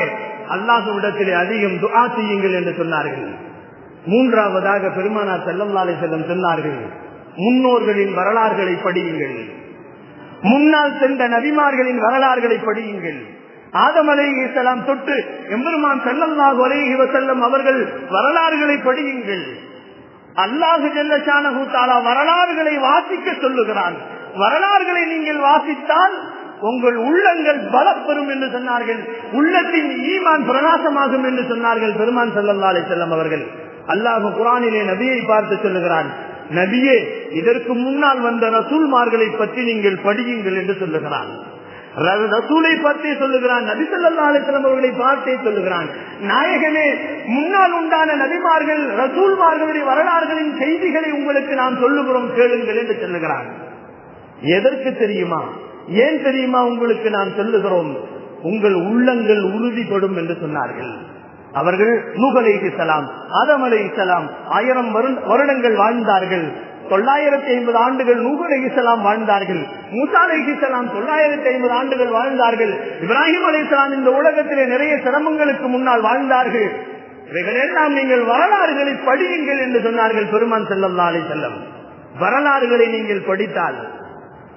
அல்லாஹ்விடத்திலே அதிகம் துஆ செய்யுங்கள் என்று சொன்னார்கள். மூன்றாவதாக பெருமானார் ஸல்லல்லாஹு அலைஹி வஸல்லம் சொன்னார்கள்: முன்னோர்களின் வரலாறுகளை படியுங்கள், முன்னால் சென்ற நபிமார்களின் வரலாறுகளை படியுங்கள். ஆதம் அலைஹிஸ்ஸலாம் தொட்டு எம்பெருமான் ஸல்லல்லாஹு அலைஹி வஸல்லம் அவர்கள் வரலாறுகளை படியுங்கள். அல்லாஹ் ஜல்ல ஷானஹு தஆலா வரலாறுகளை வாசிக்க சொல்லுகிறான். வரலாறுகளை நீங்கள் வாசித்தால் உங்கள் உள்ளங்கள் பலப்பெறும் என்று சொன்னார்கள். உள்ளத்தின் ஈமான் பிரகாசமாகும் என்று சொன்னார்கள் பெருமான் ஸல்லல்லாஹு அலைஹி வஸல்லம் அவர்கள். அல்லாஹ் குர்ஆனிலே நபியை பார்த்து சொல்லுகிறான், நபியே, இதற்கு முன்னால் வந்த ரசூல்மார்களை பற்றி நீங்கள் படியுங்கள் என்று சொல்லுகிறான். ரசூலை பற்றி சொல்லுகிறான், நபி ஸல்லல்லாஹு அலைஹி வஸல்லம் அவர்களை பார்த்தே சொல்லுகிறான், நாயகமே, முன்னால் உண்டான நபிமார்கள் ரசூல்மார்களுடைய வரலாறுகளின் செய்திகளை உங்களுக்கு நாம் சொல்லுகிறோம், கேளுங்கள் என்று சொல்லுகிறான். எதற்கு தெரியுமா? ஏன் தெரியுமா உங்களுக்கு நாம் சொல்லுகிறோம்? உங்கள் உள்ளங்கள் உறுதிப்படும் என்று சொன்னார்கள். அவர்கள் நூஹ் அலைஹிஸ்ஸலாம், ஆதம் அலைஹிஸ்ஸலாம் 1000 வருடங்கள் வாழ்ந்தார்கள். 950 ஆண்டுகள் நூஹ் அலைஹிஸ்ஸலாம் வாழ்ந்தார்கள். மூசா அலைஹிஸ்ஸலாம் 950 ஆண்டுகள் வாழ்ந்தார்கள். இப்ராஹிம் அலைஹிஸ்ஸலாம் இந்த உலகத்திலே நிறைய சிரமங்களுக்கு முன்னால் வாழ்ந்தார்கள். இவைகளெல்லாம் நீங்கள் வரலாறுகளை படியுங்கள் என்று சொன்னார்கள் பெருமான் ஸல்லல்லாஹு அலைஹி வஸல்லம். வரலாறுகளை நீங்கள் படித்தால்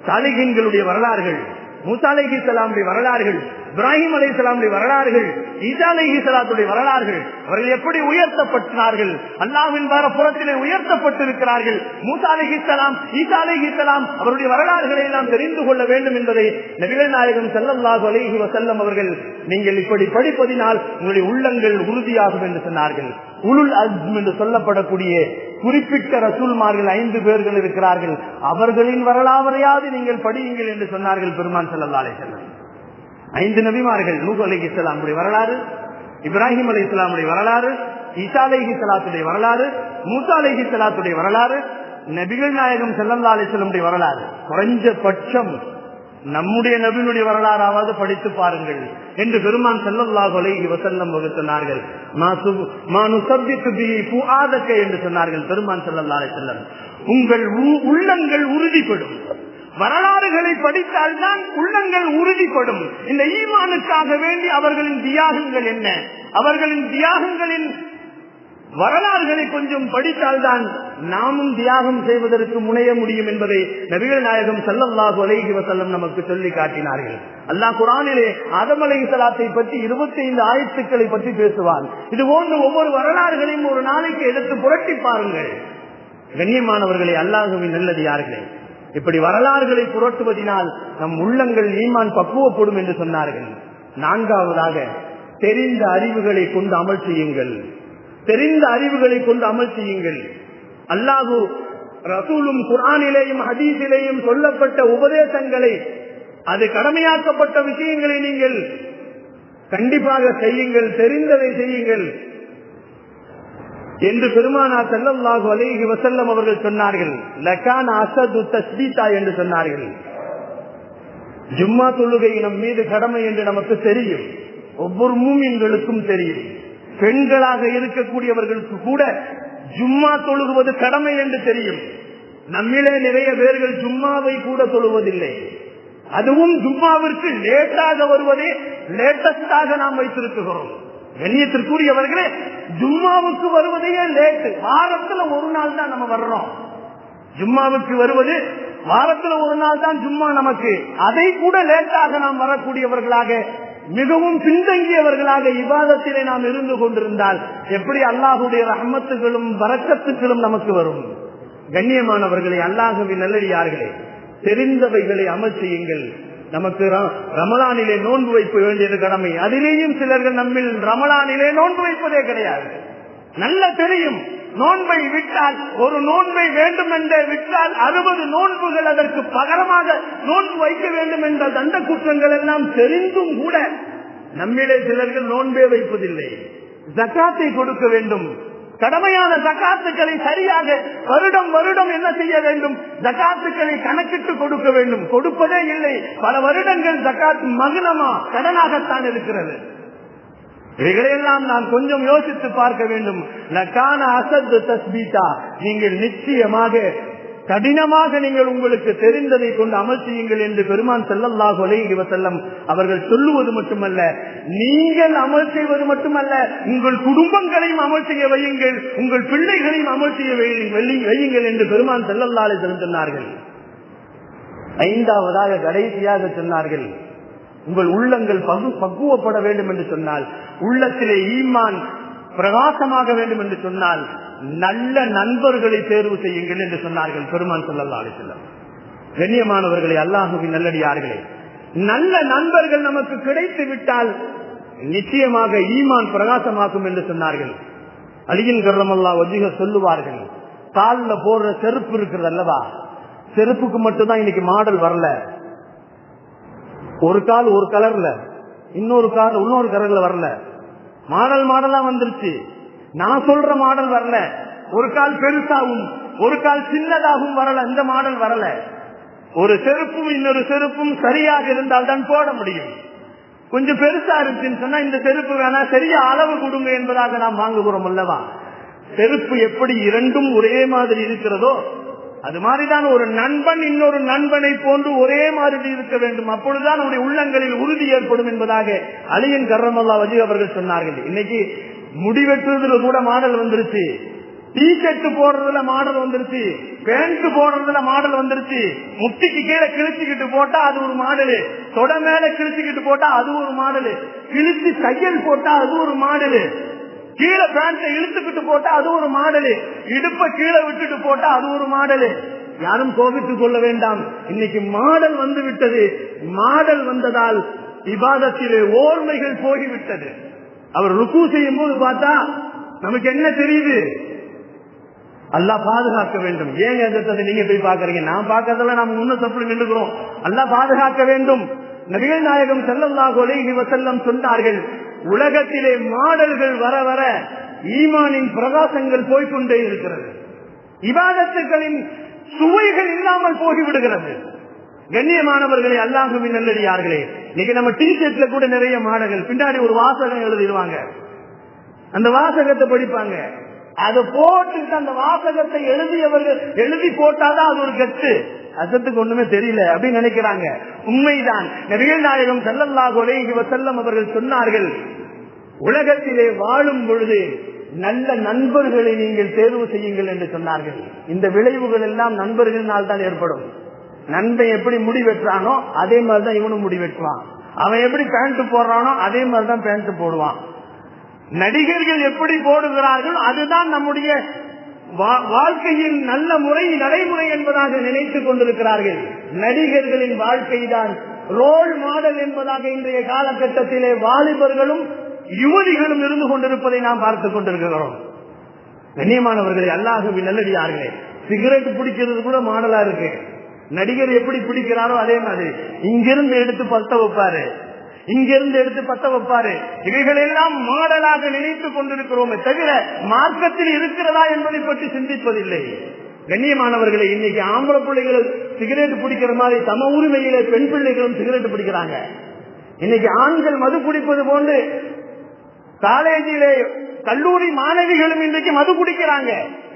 சாலிஹீன்களுடைய வரலாறுகள், மூசா அலைஹிஸ்ஸலாமுடைய வரலாறுகள், இப்ராஹிம் அலைஹிஸ்ஸலாமுடைய வரலாறுகள், ஈசா அலைஹிஸ்ஸலாத்துடைய வரலாறுகள், அவர்கள் எப்படி உயர்த்தப்பட்டார்கள், அல்லாஹ்வின் புறத்திலே உயர்த்தப்பட்டிருக்கிறார்கள். மூசா அலைஹிஸ்ஸலாம், ஈசா அலைஹிஸ்ஸலாம் அவருடைய வரலாறுகளை எல்லாம் தெரிந்து கொள்ள வேண்டும் என்பதை நபிகள் நாயகம் ஸல்லல்லாஹு அலைஹி வஸல்லம் அவர்கள் நீங்கள் இப்படி படிப்பதினால் உங்களுடைய உள்ளங்கள் உறுதியாகும் என்று சொன்னார்கள். உலுல் அஸ்ம் என்று சொல்லப்படக்கூடிய குறிப்பிட்ட ரசூல்மார்கள் 5 பேர்கள் இருக்கிறார்கள். அவர்களின் வரலாறையாவது நீங்கள் படியுங்கள் என்று சொன்னார்கள் பெருமான் ஸல்லல்லாஹு அலைஹி வஸல்லம். 5 நபிமார்கள், நூஹ் அலைஹிஸ்ஸலாமுடைய வரலாறு, இப்ராஹிம் அலைஹிஸ்ஸலாமுடைய வரலாறு, ஈசா அலைஹிஸ்ஸலாத்துடைய வரலாறு, மூசா அலைஹிஸ்ஸலாத்துடைய வரலாறு, நபிகள் நாயகம் ஸல்லல்லாஹு அலைஹி வஸல்லம் வரலாறு. குறைஞ்சபட்சம் நம்முடைய நபியினுடைய வரலாறாவது படித்து பாருங்கள் என்று பெருமான் ஸல்லல்லாஹு அலைஹி வஸல்லம் சொன்னார்கள். என்று சொன்னார்கள் பெருமான் ஸல்லல்லாஹு அலைஹி வஸல்லம். உங்கள் உள்ளங்கள் உறுதிப்படும். வரலாறுகளை படித்தால்தான் உள்ளங்கள் உறுதிப்படும். இந்த ஈமானுக்காக வேண்டி அவர்களின் தியாகங்கள் என்ன, அவர்களின் தியாகங்களின் வரலாறுகளை கொஞ்சம் படித்தால்தான் நாமும் தியாகம் செய்வதற்கு முனைய முடியும் என்பதை நபிகள் நாயகம் ஸல்லல்லாஹு அலைஹி வஸல்லம் நமக்கு சொல்லி காட்டினார்கள். அல்லாஹ் குர்ஆனிலே ஆதம் அலைஹிஸ்ஸலாத்தை பற்றி 25 ஆயத்துக்களை பற்றி பேசுவான். இது போன்ற ஒவ்வொரு வரலாறுகளையும் ஒரு நாளைக்கு எடுத்து புரட்டி பாருங்கள். கண்ணியமானவர்களே, அல்லாஹ்வின் நல்லடியார்களே, இப்படி வரலாறுகளை புரட்டுவதனால் நம் உள்ளங்கள் ஈமான் பக்குவப்படும் என்று சொன்னார்கள். 4வதாக, தெரிந்த அறிவுகளை கொண்டு அமல் செய்யுங்கள். தெரிந்த அறிவுகளை கொண்டு அமல் செய்யுங்கள். அல்லாஹு ரசூலும் குர்ஆனிலேயும் ஹதீஸிலேயும் சொல்லப்பட்ட உபதேசங்களை, அது கடமையாக்கப்பட்ட விஷயங்களை நீங்கள் கண்டிப்பாக செய்யுங்கள், தெரிந்ததை செய்யுங்கள் என்று பெருமானார் ஸல்லல்லாஹு அலைஹி வஸல்லம் அவர்கள் சொன்னார்கள். லகான அஸது தஸ்பீதா என்று சொன்னார்கள். ஜும்மா தொழுகை நம் மீது கடமை என்று நமக்கு தெரியும், ஒவ்வொரு மூமின்களுக்கும் தெரியும். பெண்களாக இருக்கக்கூடியவர்களுக்கு கூட ஜும்மா தொழுகுவது கடமை என்று தெரியும். நம்மிலே நிறைய பேர்கள் ஜும்மாவை கூட தொழுவதில்லை. அதுவும் ஜும்மாவிற்கு லேட்டாக வருவதே லேட்டஸ்டாக நாம் வைத்திருக்கிறோம். கண்ணியத்திற்குரியவர்களே, ஜும்மாவுக்கு வருவதையே லேட்டு. வாரத்துல ஒரு நாள் தான் நம்ம வர்றோம். ஜும்மாவுக்கு வருவது வாரத்துல ஒரு நாள் தான் ஜும்மா நமக்கு. அதை கூட லேட்டாக நாம் வரக்கூடியவர்களாக, மிகவும் பின்தங்கியவர்களாக இபாதத்திலே நாம் இருந்து கொண்டிருந்தால் எப்படி அல்லாஹுடைய ரஹ்மத்துகளும் பரக்கத்துகளும் நமக்கு வரும்? கண்ணியமானவர்களே, அல்லாஹுவின் நல்லடியார்களே, தெரிந்தவைகளை அமல் செய்யுங்கள். நமக்கு ரமலானிலே நோன்பு வைக்க வேண்டியது கடமை. அதிலேயும் சிலர்கள் நம்மில் ரமலானிலே நோன்பு வைப்பதே கிடையாது. நல்ல தெரியும், நோன்பை விட்டால், ஒரு நோன்பை வேண்டும் என்றே விட்டால் 60 நோன்புகள் அதற்கு பகரமாக நோன்பு வைக்க வேண்டும் என்ற தண்ட குற்றங்கள் எல்லாம் தெரிந்தும் கூட நம்மிலே சிலர்கள் நோன்பே வைப்பதில்லை. ஜகாத்தை கொடுக்க வேண்டும். கடமையான ஜகாத்துக்களை சரியாக வருடம் வருடம் என்ன செய்ய வேண்டும்? ஜகாத்துக்களை கணக்கிட்டு கொடுக்க வேண்டும். கொடுப்பதே இல்லை. பல வருடங்கள் ஜகாத் மகனமா கடனாகத்தான் இருக்கிறது. இவைகளையெல்லாம் நாம் கொஞ்சம் யோசித்து பார்க்க வேண்டும். லகான அஸது தஸ்பீதா, நீங்கள் நிச்சயமாக கடினமாக நீங்கள் உங்களுக்கு தெரிந்ததை கொண்டு அமல் செய்யுங்கள் என்று பெருமான் ஸல்லல்லாஹு அலைஹி வஸல்லம் அவர்கள் சொல்லுவது மட்டுமல்ல, நீங்கள் அமல் செய்வது மட்டுமல்ல, உங்கள் குடும்பங்களையும் அமல் செய்ய வையுங்கள், உங்கள் பிள்ளைகளையும் அமல் செய்ய வையுங்கள் என்று பெருமான் ஸல்லல்லாஹு அலைஹி வஸல்லம் சொன்னார்கள். 5வதாக கடைசியாக சொன்னார்கள், உங்கள் உள்ளங்கள் பக்குவப்பட வேண்டும் என்று சொன்னால், உள்ளத்திலே ஈமான் பிரகாசமாக வேண்டும் என்று சொன்னால், நல்ல நண்பர்களை தேர்வு செய்யுங்கள் என்று சொன்னார்கள் பெருமான் ஸல்லல்லாஹு அலைஹி வஸல்லம். கண்ணியமானவர்களே, அல்லாஹ்வின் நல்லடியார்களே, நல்ல நண்பர்கள் நமக்கு கிடைத்து விட்டால் நிச்சயமாக ஈமான் பிரகாசமாக்கும் என்று சொன்னார்கள். அலியின் கர்ரமல்லாஹு வஜ்ஹு சொல்லுவார்கள், கால்ல போடுற செருப்பு இருக்கிறது அல்லவா, செருப்புக்கு மட்டும்தான் இன்னைக்கு மாடல் வரல. ஒரு கால் ஒரு கலர்ல, இன்னொரு கால் இன்னொரு கலர்ல வரல. மாடல் மாடலா வந்துருச்சு. நான் சொல்ற மாடல் வரல. ஒரு கால் பெருசாகவும் ஒரு கால் சின்னதாகவும் வரல. இந்த மாடல் வரல. ஒரு செருப்பும் இன்னொரு செருப்பும் சரியாக இருந்தால் தான் போட முடியும். கொஞ்சம் பெருசா இருக்குன்னு சொன்னா இந்த செருப்பு வேணா, சரியா அளவு கொடுங்க என்பதாக நாம் வாங்குகிறோம் அல்லவா. செருப்பு எப்படி இரண்டும் ஒரே மாதிரி இருக்கிறதோ அது மாதிரிதான் ஒரு நண்பன் இன்னொரு நண்பனை போன்று ஒரே மாதிரி இருக்க வேண்டும். அப்பொழுதுதான் நம்முடைய உள்ளங்களில் உறுதி ஏற்படும் என்பதாக அலியின் கர்ரமல்லாஹு வஜ்ஹு அவர்கள் சொன்னார்கள். இன்னைக்கு முடிவெட்டுறதுல கூட மாடல் வந்துருச்சு, டி ஷர்ட் போடுறதுல மாடல் வந்துருச்சு, பேண்ட் போடுறதுல மாடல் வந்துருச்சு. முட்டிக்கு கீழே கிழிச்சுக்கிட்டு போட்டா அது ஒரு மாடலு, தொட மேல கிழிச்சுக்கிட்டு போட்டா அது ஒரு மாடலு, கிழிச்சு தையல் போட்டா அது ஒரு மாடலு, கீழே பேண்ட இழுத்துக்கிட்டு போட்டா அது ஒரு மாடலு, இடுப்ப கீழே விட்டுட்டு போட்டா அது ஒரு மாடலு. யாரும் கோபித்துக் கொள்ள வேண்டாம். இன்னைக்கு மாடல் வந்து விட்டது. மாடல் வந்ததால் இபாதத்திலே ஓர்மைகள் போய்விட்டது. அவர் ருக்கு செய்யும் போது பார்த்தா நமக்கு என்ன தெரியுது? அல்லாஹ் பாதுகாக்க வேண்டும். ஏங்க அதை நீங்க போய் பாக்குறீங்க? நான் பாக்கிறதுல நாம முன்ன தப்பு நின்றுக்கிறோம். அல்லாஹ் பாதுகாக்க வேண்டும். நபிகள் நாயகம் ஸல்லல்லாஹு அலைஹி வஸல்லம் சொன்னார்கள், உலகத்திலே மாடல்கள் வர வர ஈமானின் பிரகாசங்கள் போய்கொண்டே இருக்கிறது. இபாதத்துகளின் சுவைகள் இல்லாமல் போய்விடுகிறது. கண்ணியமானவர்களே, அல்லாஹ்வின் நல்லடியார்களே, இன்னைக்கு நம்ம டி ஷர்ட்ல கூட நிறைய மாடல்கள் பின்னாடி ஒரு வாசகம் எழுதிடுவாங்க. அந்த வாசகத்தை படிப்பாங்க. அதை போட்டு அந்த வாசகத்தை எழுதியவர்கள் எழுதி போட்டாதான் அது ஒரு கட்டு. அசத்துக்கு ஒண்ணுமே தெரியல அப்படின்னு நினைக்கிறாங்க. உண்மைதான். நபிகள் நாயகம் ஸல்லல்லாஹு அலைஹி வஸல்லம் அவர்கள் சொன்னார்கள், உலகத்திலே வாழும் பொழுது நல்ல நண்பர்களை நீங்கள் தேர்வு செய்யுங்கள் என்று சொன்னார்கள். இந்த விளைவுகள் எல்லாம் நண்பர்களினால் தான் ஏற்படும். நண்பன் எப்படி முடி வெட்டுறானோ அதே மாதிரிதான் இவனும் முடி வெட்டுவான். அவன் எப்படி பேண்ட் போடுறானோ அதே மாதிரிதான் பேண்ட் போடுவான். நடிகர்கள் எப்படி போடுகிறார்கள் அதுதான் நம்முடைய வாழ்க்கையின் நல்ல முறை நடைமுறை என்பதாக நினைத்துக் கொண்டிருக்கிறார்கள். நடிகர்களின் வாழ்க்கை தான் ரோல் மாடல் என்பதாக இன்றைய காலகட்டத்திலே வாலிபர்களும் யுவதிகளும் இருந்து கொண்டிருப்பதை நாம் பார்த்துக் கொண்டிருக்கிறோம். கண்ணியமானவர்களே, அல்லாஹ்வின் நல்லடியார்களே, சிகரெட் பிடிக்கிறது கூட மாடலா இருக்கு. நடிகர் எப்படி பிடிக்கிறாரோ அதே மாதிரி இங்கிருந்து எடுத்து பத்த வைப்பாரு, இங்கிருந்து எடுத்து பத்த வைப்பாரு. இவைகளெல்லாம் மாடலாக நினைத்துக் கொண்டிருக்கிறோமே தவிர மார்க்கத்தில் இருக்கிறதா என்பதை பற்றி சிந்திப்பதில்லை. கண்ணியமானவர்களை, இன்னைக்கு ஆம்பளை பிள்ளைகள் சிகரெட் பிடிக்கிற மாதிரி சம உரிமையில பெண் பிள்ளைகளும் சிகரெட் பிடிக்கிறாங்க. இன்னைக்கு ஆண்கள் மது குடிப்பது போன்று காலேஜிலே கல்லூரி மாணவிகளும் இன்றைக்கு மது குடிக்கிறாங்க.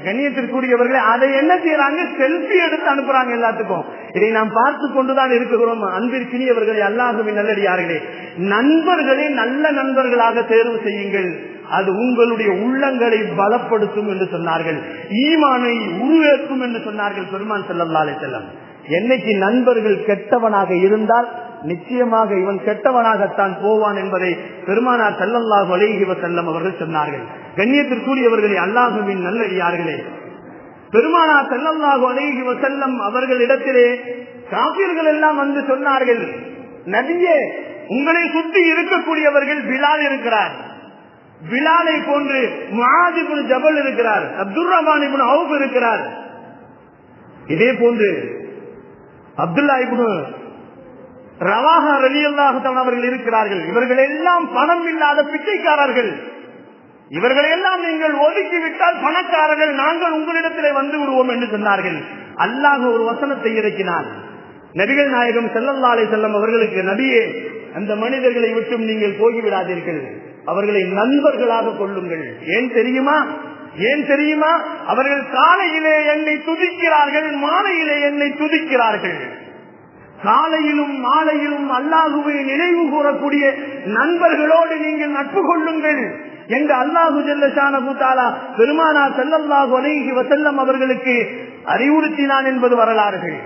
கண்ணியத்திற்குரியவர்களே, அதை என்ன செய்யறாங்க? செல்ஃபி எடுத்து அனுப்புறாங்க எல்லாத்துக்கும். இதை நாம் பார்த்து கொண்டுதான் இருக்கிறோம். அன்பிற்கினியவர்களே, அல்லாஹ்வின் நல்லடியார்களே, நண்பர்களை நல்ல நண்பர்களாக தேர்வு செய்யுங்கள். அது உங்களுடைய உள்ளங்களை பலப்படுத்தும் என்று சொன்னார்கள். ஈமானை உருவேற்றும் என்று சொன்னார்கள் பெருமான் ஸல்லல்லாஹு அலைஹி வஸல்லம். என்னைக்கு நண்பர்கள் கெட்டவனாக இருந்தால் நிச்சயமாக இவன் கெட்டவனாகத்தான் போவான் என்பதை பெருமானார் ஸல்லல்லாஹு அலைஹி வஸல்லம் அவர்கள் சொன்னார்கள். கண்ணியத்திற்குரியவர்களே, அல்லாஹ்வின் நல்லடியார்களே, பெருமானார் ஸல்லல்லாஹு அலைஹி வஸல்லம் அவர்களிடத்திலே காபிர்கள் எல்லாம் வந்து சொன்னார்கள், நபியே, உங்களை சுற்றி இருக்கக்கூடியவர்கள் பிலால் இருக்கிறார், பிலாலை போன்று முஆத் இப்னு ஜபல் இருக்கிறார், அப்துர் ரஹ்மான் இப்னு அவுஃப் இருக்கிறார், இதே போன்று அப்துல்லா இப்னு ரவாஹா ரலியல்லாஹு தஆலா அவர்கள் இருக்கிறார்கள். இவர்கள் எல்லாம் பணம் இல்லாத பிச்சைக்காரர்கள். இவர்களை எல்லாம் நீங்கள் ஒதுக்கிவிட்டால் பணக்காரர்கள், நாங்கள் உங்களிடத்திலே வந்து விடுவோம் என்று சொன்னார்கள். அல்லாஹ் ஒரு வசனத்தை இறக்கினார். நபிகள் நாயகம் ஸல்லல்லாஹு அலைஹி வஸல்லம் அவர்களுக்கு, நபியே, அந்த மனிதர்களை விட்டும் நீங்கள் போய்விடாதீர்கள், அவர்களை நண்பர்களாக கொள்ளுங்கள். ஏன் தெரியுமா? அவர்கள் காலையிலே என்னை துதிக்கிறார்கள், மாலையிலே என்னை துதிக்கிறார்கள். காலையிலும் மாலையிலும் அல்லாஹுவை நினைவு கூறக்கூடிய நண்பர்களோடு நீங்கள் நட்பு கொள்ளுங்கள் என்று அல்லாஹு ஜல்ல ஷானஹு தஆலா பெருமானார் ஸல்லல்லாஹு அலைஹி வஸல்லம் அவர்களுக்கு அறிவுறுத்தினான் என்பது வரலாறுகள்.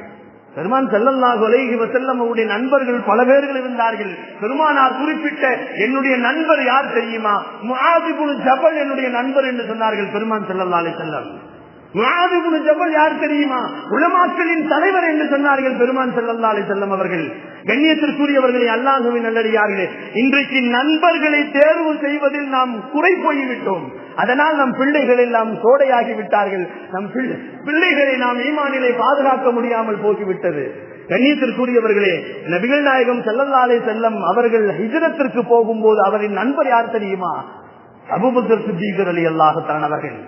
பெருமான் ஸல்லல்லாஹு அலைஹி வஸல்லம் அவருடைய நண்பர்கள் பல பேர்கள் இருந்தார்கள். பெருமானார் குறிப்பிட்ட என்னுடைய நண்பர் யார் தெரியுமா? முஆத் இப்னு ஜபல் என்னுடைய நண்பர் என்று சொன்னார்கள் பெருமான் ஸல்லல்லாஹு அலைஹி வஸல்லம். முஆத் இப்னு ஜபல் யார் தெரியுமா? உலமாக்களின் தலைவர் என்று சொன்னார்கள் பெருமான் ஸல்லல்லாஹு அலைஹி வஸல்லம் அவர்கள். கண்ணியத்திற்குரியவர்களே, அல்லாஹ்வின் நல்லடியார்களே, இன்றைக்கு நண்பர்களை தேர்வு செய்வதில் நாம் குறை போய்விட்டோம். அதனால் நம் பிள்ளைகள் எல்லாம் சோடையாகி விட்டார்கள். நம் பிள்ளைகளை நாம் ஈமானிலே பாதுகாக்க முடியாமல் போகிவிட்டது. கண்ணியத்திற்குரியவர்களே, நபிகள் நாயகம் ஸல்லல்லாஹு அலைஹி வஸல்லம் அவர்கள் ஹிஜ்ரத்திற்கு போகும்போது அவரின் நண்பர் யார் தெரியுமா? அபூபக்கர் சித்திக் ரலியல்லாஹு தஆலா அவர்கள்.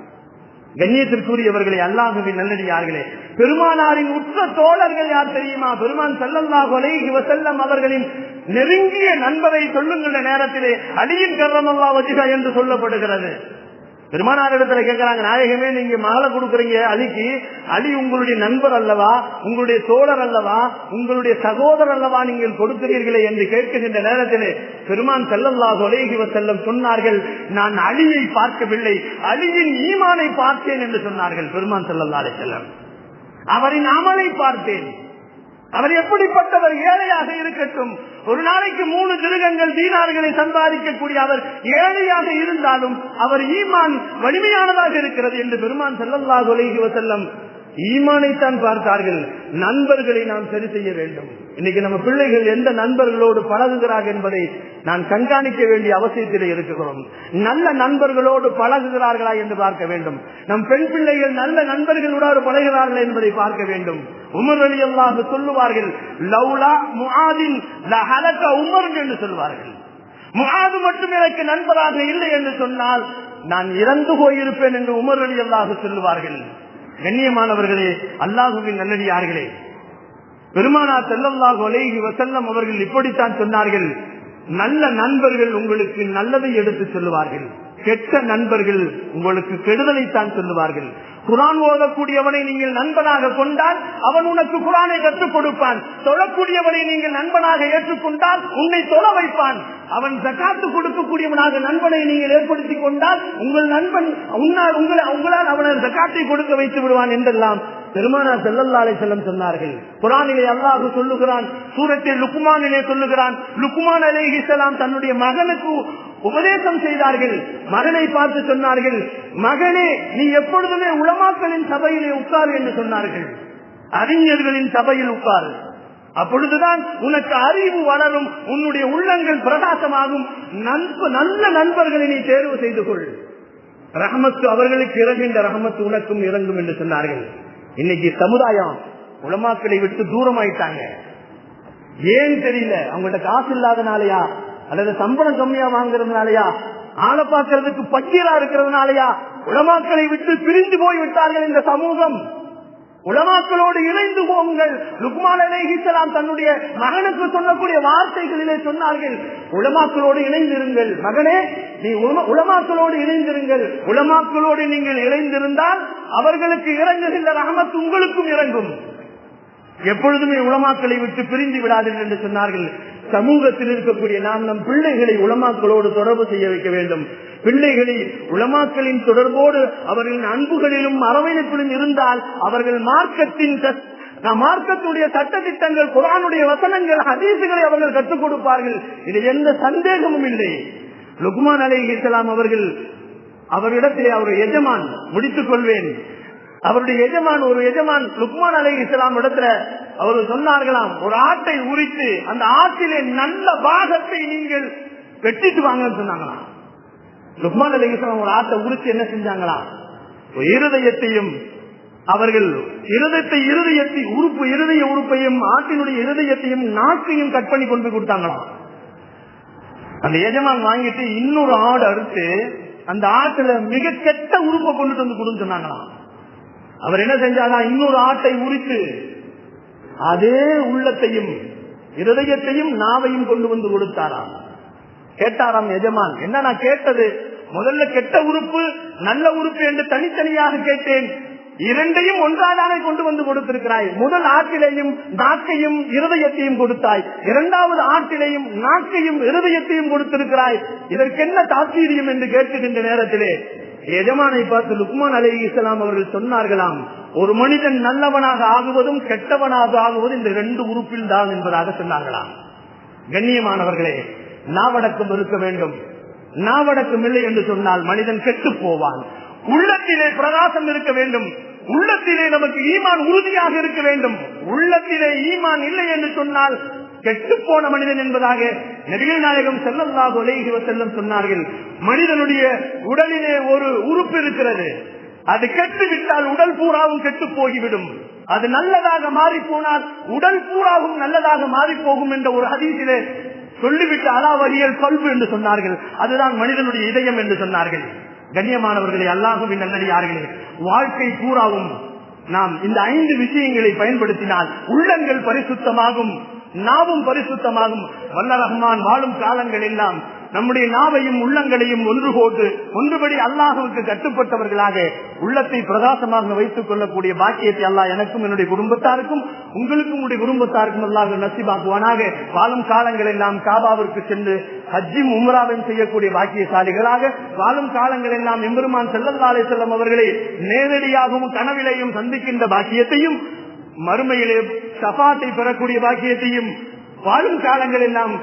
கண்ணியத்திற்குரியவர்களே, அல்லாஹ்வின் நல்லடியார்களே, பெருமானாரின் உற்ற தோழர்கள் யார் தெரியுமா? பெருமான் ஸல்லல்லாஹு அலைஹி வஸல்லம் அவர்களின் நெருங்கிய நண்பரை சொல்லுகின்ற நேரத்திலே அலியின் கர்ரமல்லாஹு வஜ்ஹா என்று சொல்லப்படுகிறது. பெருமானார் இடத்துல கேட்கிறாங்க, நாயகமே நீங்க மகளை கொடுக்குறீங்க அலிக்கு, அலி உங்களுடைய நண்பர் அல்லவா, உங்களுடைய தோழர் அல்லவா, உங்களுடைய சகோதரர் அல்லவா, நீங்கள் கொடுக்கிறீர்களே என்று கேட்கின்ற நேரத்திலே பெருமான் ஸல்லல்லாஹு அலைஹி வஸல்லம் சொன்னார்கள், நான் அலியை பார்க்கவில்லை, அலியின் ஈமானை பார்த்தேன் என்று சொன்னார்கள். பெருமான் ஸல்லல்லாஹு அலைஹி வஸல்லம் அவரின் அமலை பார்த்தேன். அவர் எப்படிப்பட்டவர்? ஏழையாக இருக்கட்டும், ஒரு நாளைக்கு 3 திருகங்கள் தீனார்களை சம்பாதிக்கக்கூடிய அவர் ஏழையாக இருந்தாலும் அவர் ஈமான் வலிமையானதாக இருக்கிறது என்று பெருமான் ஸல்லல்லாஹு அலைஹி வஸல்லம் ஈமானைத்தான் பார்த்தார்கள். நண்பர்களை நாம் சரி செய்ய வேண்டும். இன்னைக்கு நம்ம பிள்ளைகள் எந்த நண்பர்களோடு பழகுகிறார்கள் என்பதை நான் கண்காணிக்க வேண்டிய அவசியத்தில் இருக்கிறோம். நல்ல நண்பர்களோடு பழகுகிறார்களா என்று பார்க்க வேண்டும். நம் பெண் பிள்ளைகள் நல்ல நண்பர்களோடு பழகுகிறார்கள் என்பதை பார்க்க வேண்டும். உமர் ரலியல்லாஹு சொல்லுவார்கள், லௌலா முஆதின் லஹலக உமர் என்று சொல்வார்கள். முஆது மட்டும் எனக்கு நண்பராக இல்லை என்று சொன்னால் நான் இறந்து போயிருப்பேன் என்று உமர் ரலியல்லாஹு சொல்லுவார்கள். கண்ணியமானவர்களே, அல்லாஹ்வின் நல்லடியார்களே, பெருமானார் ஸல்லல்லாஹு அலைஹி வஸல்லம் அவர்கள் இப்படித்தான் சொன்னார்கள், நல்ல நண்பர்கள் உங்களுக்கு நல்லதை எடுத்து சொல்லுவார்கள், கெட்ட நண்பர்கள் உங்களுக்கு கெடுதலைத்தான் சொல்லுவார்கள். குர்ஆன் ஓதக்கூடியவனை நீங்கள் நண்பனாக கொண்டால் அவன் உனக்கு குர்ஆனை கற்றுக் கொடுப்பான். தொழக்கூடியவனை நீங்கள் நண்பனாக ஏற்றுக்கொண்டால் உன்னை தொழ வைப்பான். அவன் ஜகாத்து கொடுக்கக்கூடியவனாக நண்பனை நீங்கள் ஏற்படுத்திக் கொண்டால் உங்கள் நண்பன் உங்களால் அவனை ஜகாத்தை கொடுக்க வைத்து விடுவான் என்றெல்லாம் பெருமானார் ஸல்லல்லாஹு அலைஹி வஸல்லம் சொன்னார்கள். குர்ஆனிலே அல்லாஹ் சொல்லுகிறான், சூரத்தில் லுக்மானிலே சொல்லுகிறான், லுக்மான் அலைஹிஸ்ஸலாம் தன்னுடைய மகனுக்கு உபதேசம் செய்தார்கள். மகனை பார்த்து சொன்னார்கள், மகனே நீ எப்பொழுதுமே உலமாக்களின் சபையிலே உட்கார் என்று சொன்னார்கள். அறிஞர்களின் சபையில் உட்கார், அப்பொழுதுதான் உனக்கு அறிவு வளரும், உன்னுடைய உள்ளங்கள் பிரகாசமாகும். நல்ல நண்பர்களை நீ தேர்வு செய்து கொள். ரஹமத்து அவர்களுக்கு இறங்குகின்ற ரஹமத்து உனக்கும் இறங்கும் என்று சொன்னார்கள். இன்னைக்கு சமுதாயம் உலமாக்களை விட்டு தூரமாயிட்டாங்க. ஏன் தெரியல, அவங்கள்ட்ட காசு இல்லாதனாலயா, அல்லது சம்பளம் கம்மியா வாங்குறதுனாலயா, ஆளை பார்க்கறதுக்கு பக்கீரா இருக்கிறதுனாலயா உலமாக்களை விட்டு பிரிந்து போய் விட்டார்கள் இந்த சமூகம். உலமாக்களோடு இணைந்து போங்கள். லுக்மான் அலைஹிஸ்ஸலாம் தன்னுடைய மகனுக்கு சொல்லக்கூடிய வார்த்தைகளிலே சொன்னார்கள், உலமாக்களோடு இணைந்திருங்கள் மகனே, நீ உலமாக்களோடு இணைந்திருங்கள். உலமாக்களோடு நீங்கள் இணைந்திருந்தால் அவர்களுக்கு இறங்குகின்ற ரஹமத் உங்களுக்கும் இறங்கும். எப்பொழுதுமே உலமாக்களை விட்டு பிரிந்து விடாதீர்கள் என்று சொன்னார்கள். சமூகத்தில் இருக்கக்கூடிய நாம் நம் பிள்ளைகளை உலமாக்களோடு தொடர்பு செய்ய வைக்க வேண்டும். பிள்ளைகளை உலமாக்களின் தொடர்போடு அவர்களின் அன்புகளிலும் அரவணைப்பிலும் இருந்தால் அவர்கள் மார்க்கத்துடைய சட்டத்திட்டங்கள், குர்ஆனுடைய வசனங்கள், ஹதீசுகளை அவர்கள் கற்றுக் கொடுப்பார்கள். இது எந்த சந்தேகமும் இல்லை. லுக்மான் அலைஹிஸ்ஸலாம் அவர்கள் அவரிடத்திலே அவர் எஜமான், முடித்துக் கொள்வேன், அவருடைய எஜமான் லுக்மான் அலைஹிஸ்ஸலாம் இடத்துல அவர் சொன்னார்களாம், ஒரு ஆட்டை உரித்து அந்த ஆட்டிலே நல்ல பாகத்தை நீங்கள் வெட்டிட்டு வாங்கன்னு சொன்னாங்களாம். லுக்மான் அலைஹிஸ்ஸலாம் ஒரு ஆட்டை உரித்து என்ன செஞ்சாங்களாம், இருதயத்தையும் அவர்கள் இருதய உறுப்பையும் ஆட்டினுடைய இருதயத்தையும் நாக்கையும் கட் பண்ணி கொண்டு கொடுத்தாங்களாம். அந்த எஜமான் வாங்கிட்டு இன்னொரு ஆடு அறுத்து அந்த ஆட்டுல மிக கெட்ட உறுப்பை கொண்டுட்டு வந்து கொடுன்னு சொன்னாங்களாம். அவர் என்ன செஞ்சாலும் இன்னொரு ஆட்டை உரித்து அதே உள்ளத்தையும் இருதயத்தையும் நாவையும் கொண்டு வந்து கொடுத்தாராம். கேட்டாராம் எஜமான், என்ன நான் கேட்டது, முதல்ல கெட்ட உறுப்பு நல்ல உறுப்பு என்று தனித்தனியாக கேட்டேன், இரண்டையும் ஒன்றாதானே கொண்டு வந்து கொடுத்திருக்கிறாய். முதல் ஆட்டிலையும் நாக்கையும் இருதயத்தையும் கொடுத்தாய், இரண்டாவது ஆட்டிலையும் நாக்கையும் இருதயத்தையும் கொடுத்திருக்கிறாய், இதற்கென்ன தாத்சீரியம் என்று கேட்கின்ற நேரத்திலே எஜமானை பார்த்து லுக்மான் அலைஹிஸ்ஸலாம் அவர்கள் சொன்னார்களாம், ஒரு மனிதன் நல்லவனாக ஆகுவதும் கெட்டவனாக ஆகுவதும் இந்த 2 உறுப்பில் தான் என்பதாக சொன்னார்களாம். கண்ணியமானவர்களே, நாவடக்கம் இருக்க வேண்டும். நாவடக்கம் இல்லை என்று சொன்னால் மனிதன் கெட்டு போவான். உள்ளத்திலே பிரகாசம் இருக்க வேண்டும். உள்ளத்திலே நமக்கு ஈமான் உறுதியாக இருக்க வேண்டும். உள்ளத்திலே ஈமான் இல்லை என்று சொன்னால் கெட்டு போன மனிதன் என்பதாக நபிகள் நாயகம் ஸல்லல்லாஹு அலைஹி வஸல்லம் சொன்னார்கள். மனிதனுடைய உடலிலே ஒரு உறுப்பு இருக்கிறது, அது கெட்டு விட்டால் உடல் பூராவும் கெட்டு போய்விடும். அது நல்லதாக மாறி போனால் உடல் பூராவும் நல்லதாக மாறி போகும் என்ற ஒரு ஹதீஸிலே சொல்லிவிட்டு அலாவரியல் கல்பு என்று சொன்னார்கள். அதுதான் மனிதனுடைய இதயம் என்று சொன்னார்கள். கண்ணியமானவர்களே, அல்லாஹ்வின் நல்லடியார்களே, வாழ்க்கை பூராவும் நாம் இந்த 5 விஷயங்களை பயன்படுத்தினால் உள்ளங்கள் பரிசுத்தமாகும், நாவும் பரிசுத்தமாகும். வல்ல ரஹ்மான் வாழும் காலங்கள் எல்லாம் நம்முடைய நாவையும் உள்ளங்களையும் ஒன்றுபடி அல்லாஹ்வுக்கு கட்டுப்பட்டவர்களாக உள்ளத்தை பிரகாசமாக வைத்துக் கொள்ளக்கூடிய பாக்கியத்தை அல்லாஹ் எனக்கும் என்னுடைய குடும்பத்தாருக்கும் உங்களுக்கும் உடைய குடும்பத்தாருக்கும் அல்லாஹ் நசீபாக்குவானாக. வாழும் காலங்கள் எல்லாம் காபாவிற்கு சென்று ஹஜ்ஜும் உம்ராவும் செய்யக்கூடிய பாக்கியசாலிகளாக, வாழும் காலங்கள் எல்லாம் எம்பெருமான் ஸல்லல்லாஹு அலைஹி வஸல்லம் அவர்களை நேரடியாகவும் கனவிலையும் சந்திக்கின்ற பாக்கியத்தையும், மறுமையிலே ஷஃபாத்தை பெறக்கூடிய பாக்கியத்தையும், வாழும் காலங்கள் எல்லாம்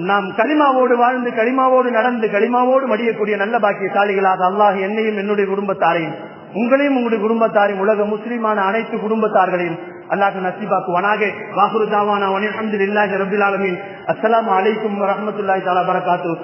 நாம் கலிமாவோடு வாழ்ந்து கலிமாவோடு நடந்து கலிமாவோடு மடியக்கூடிய நல்ல பாக்கியசாலிகளாக அல்லாஹ் என்னையும் என்னுடைய குடும்பத்தாரையும் உங்களையும் உங்களுடைய குடும்பத்தாரையும் உலக முஸ்லிமான அனைத்து குடும்பத்தார்களையும் அல்லாஹ் நசீபாக்குவானாக. வாஹிரு தாவானா அல்ஹம்துலில்லாஹி ரப்பில் ஆலமீன். அஸ்ஸலாமு அலைக்கும் வரஹ்மத்துல்லாஹி தஆலா வபரகாத்துஹு.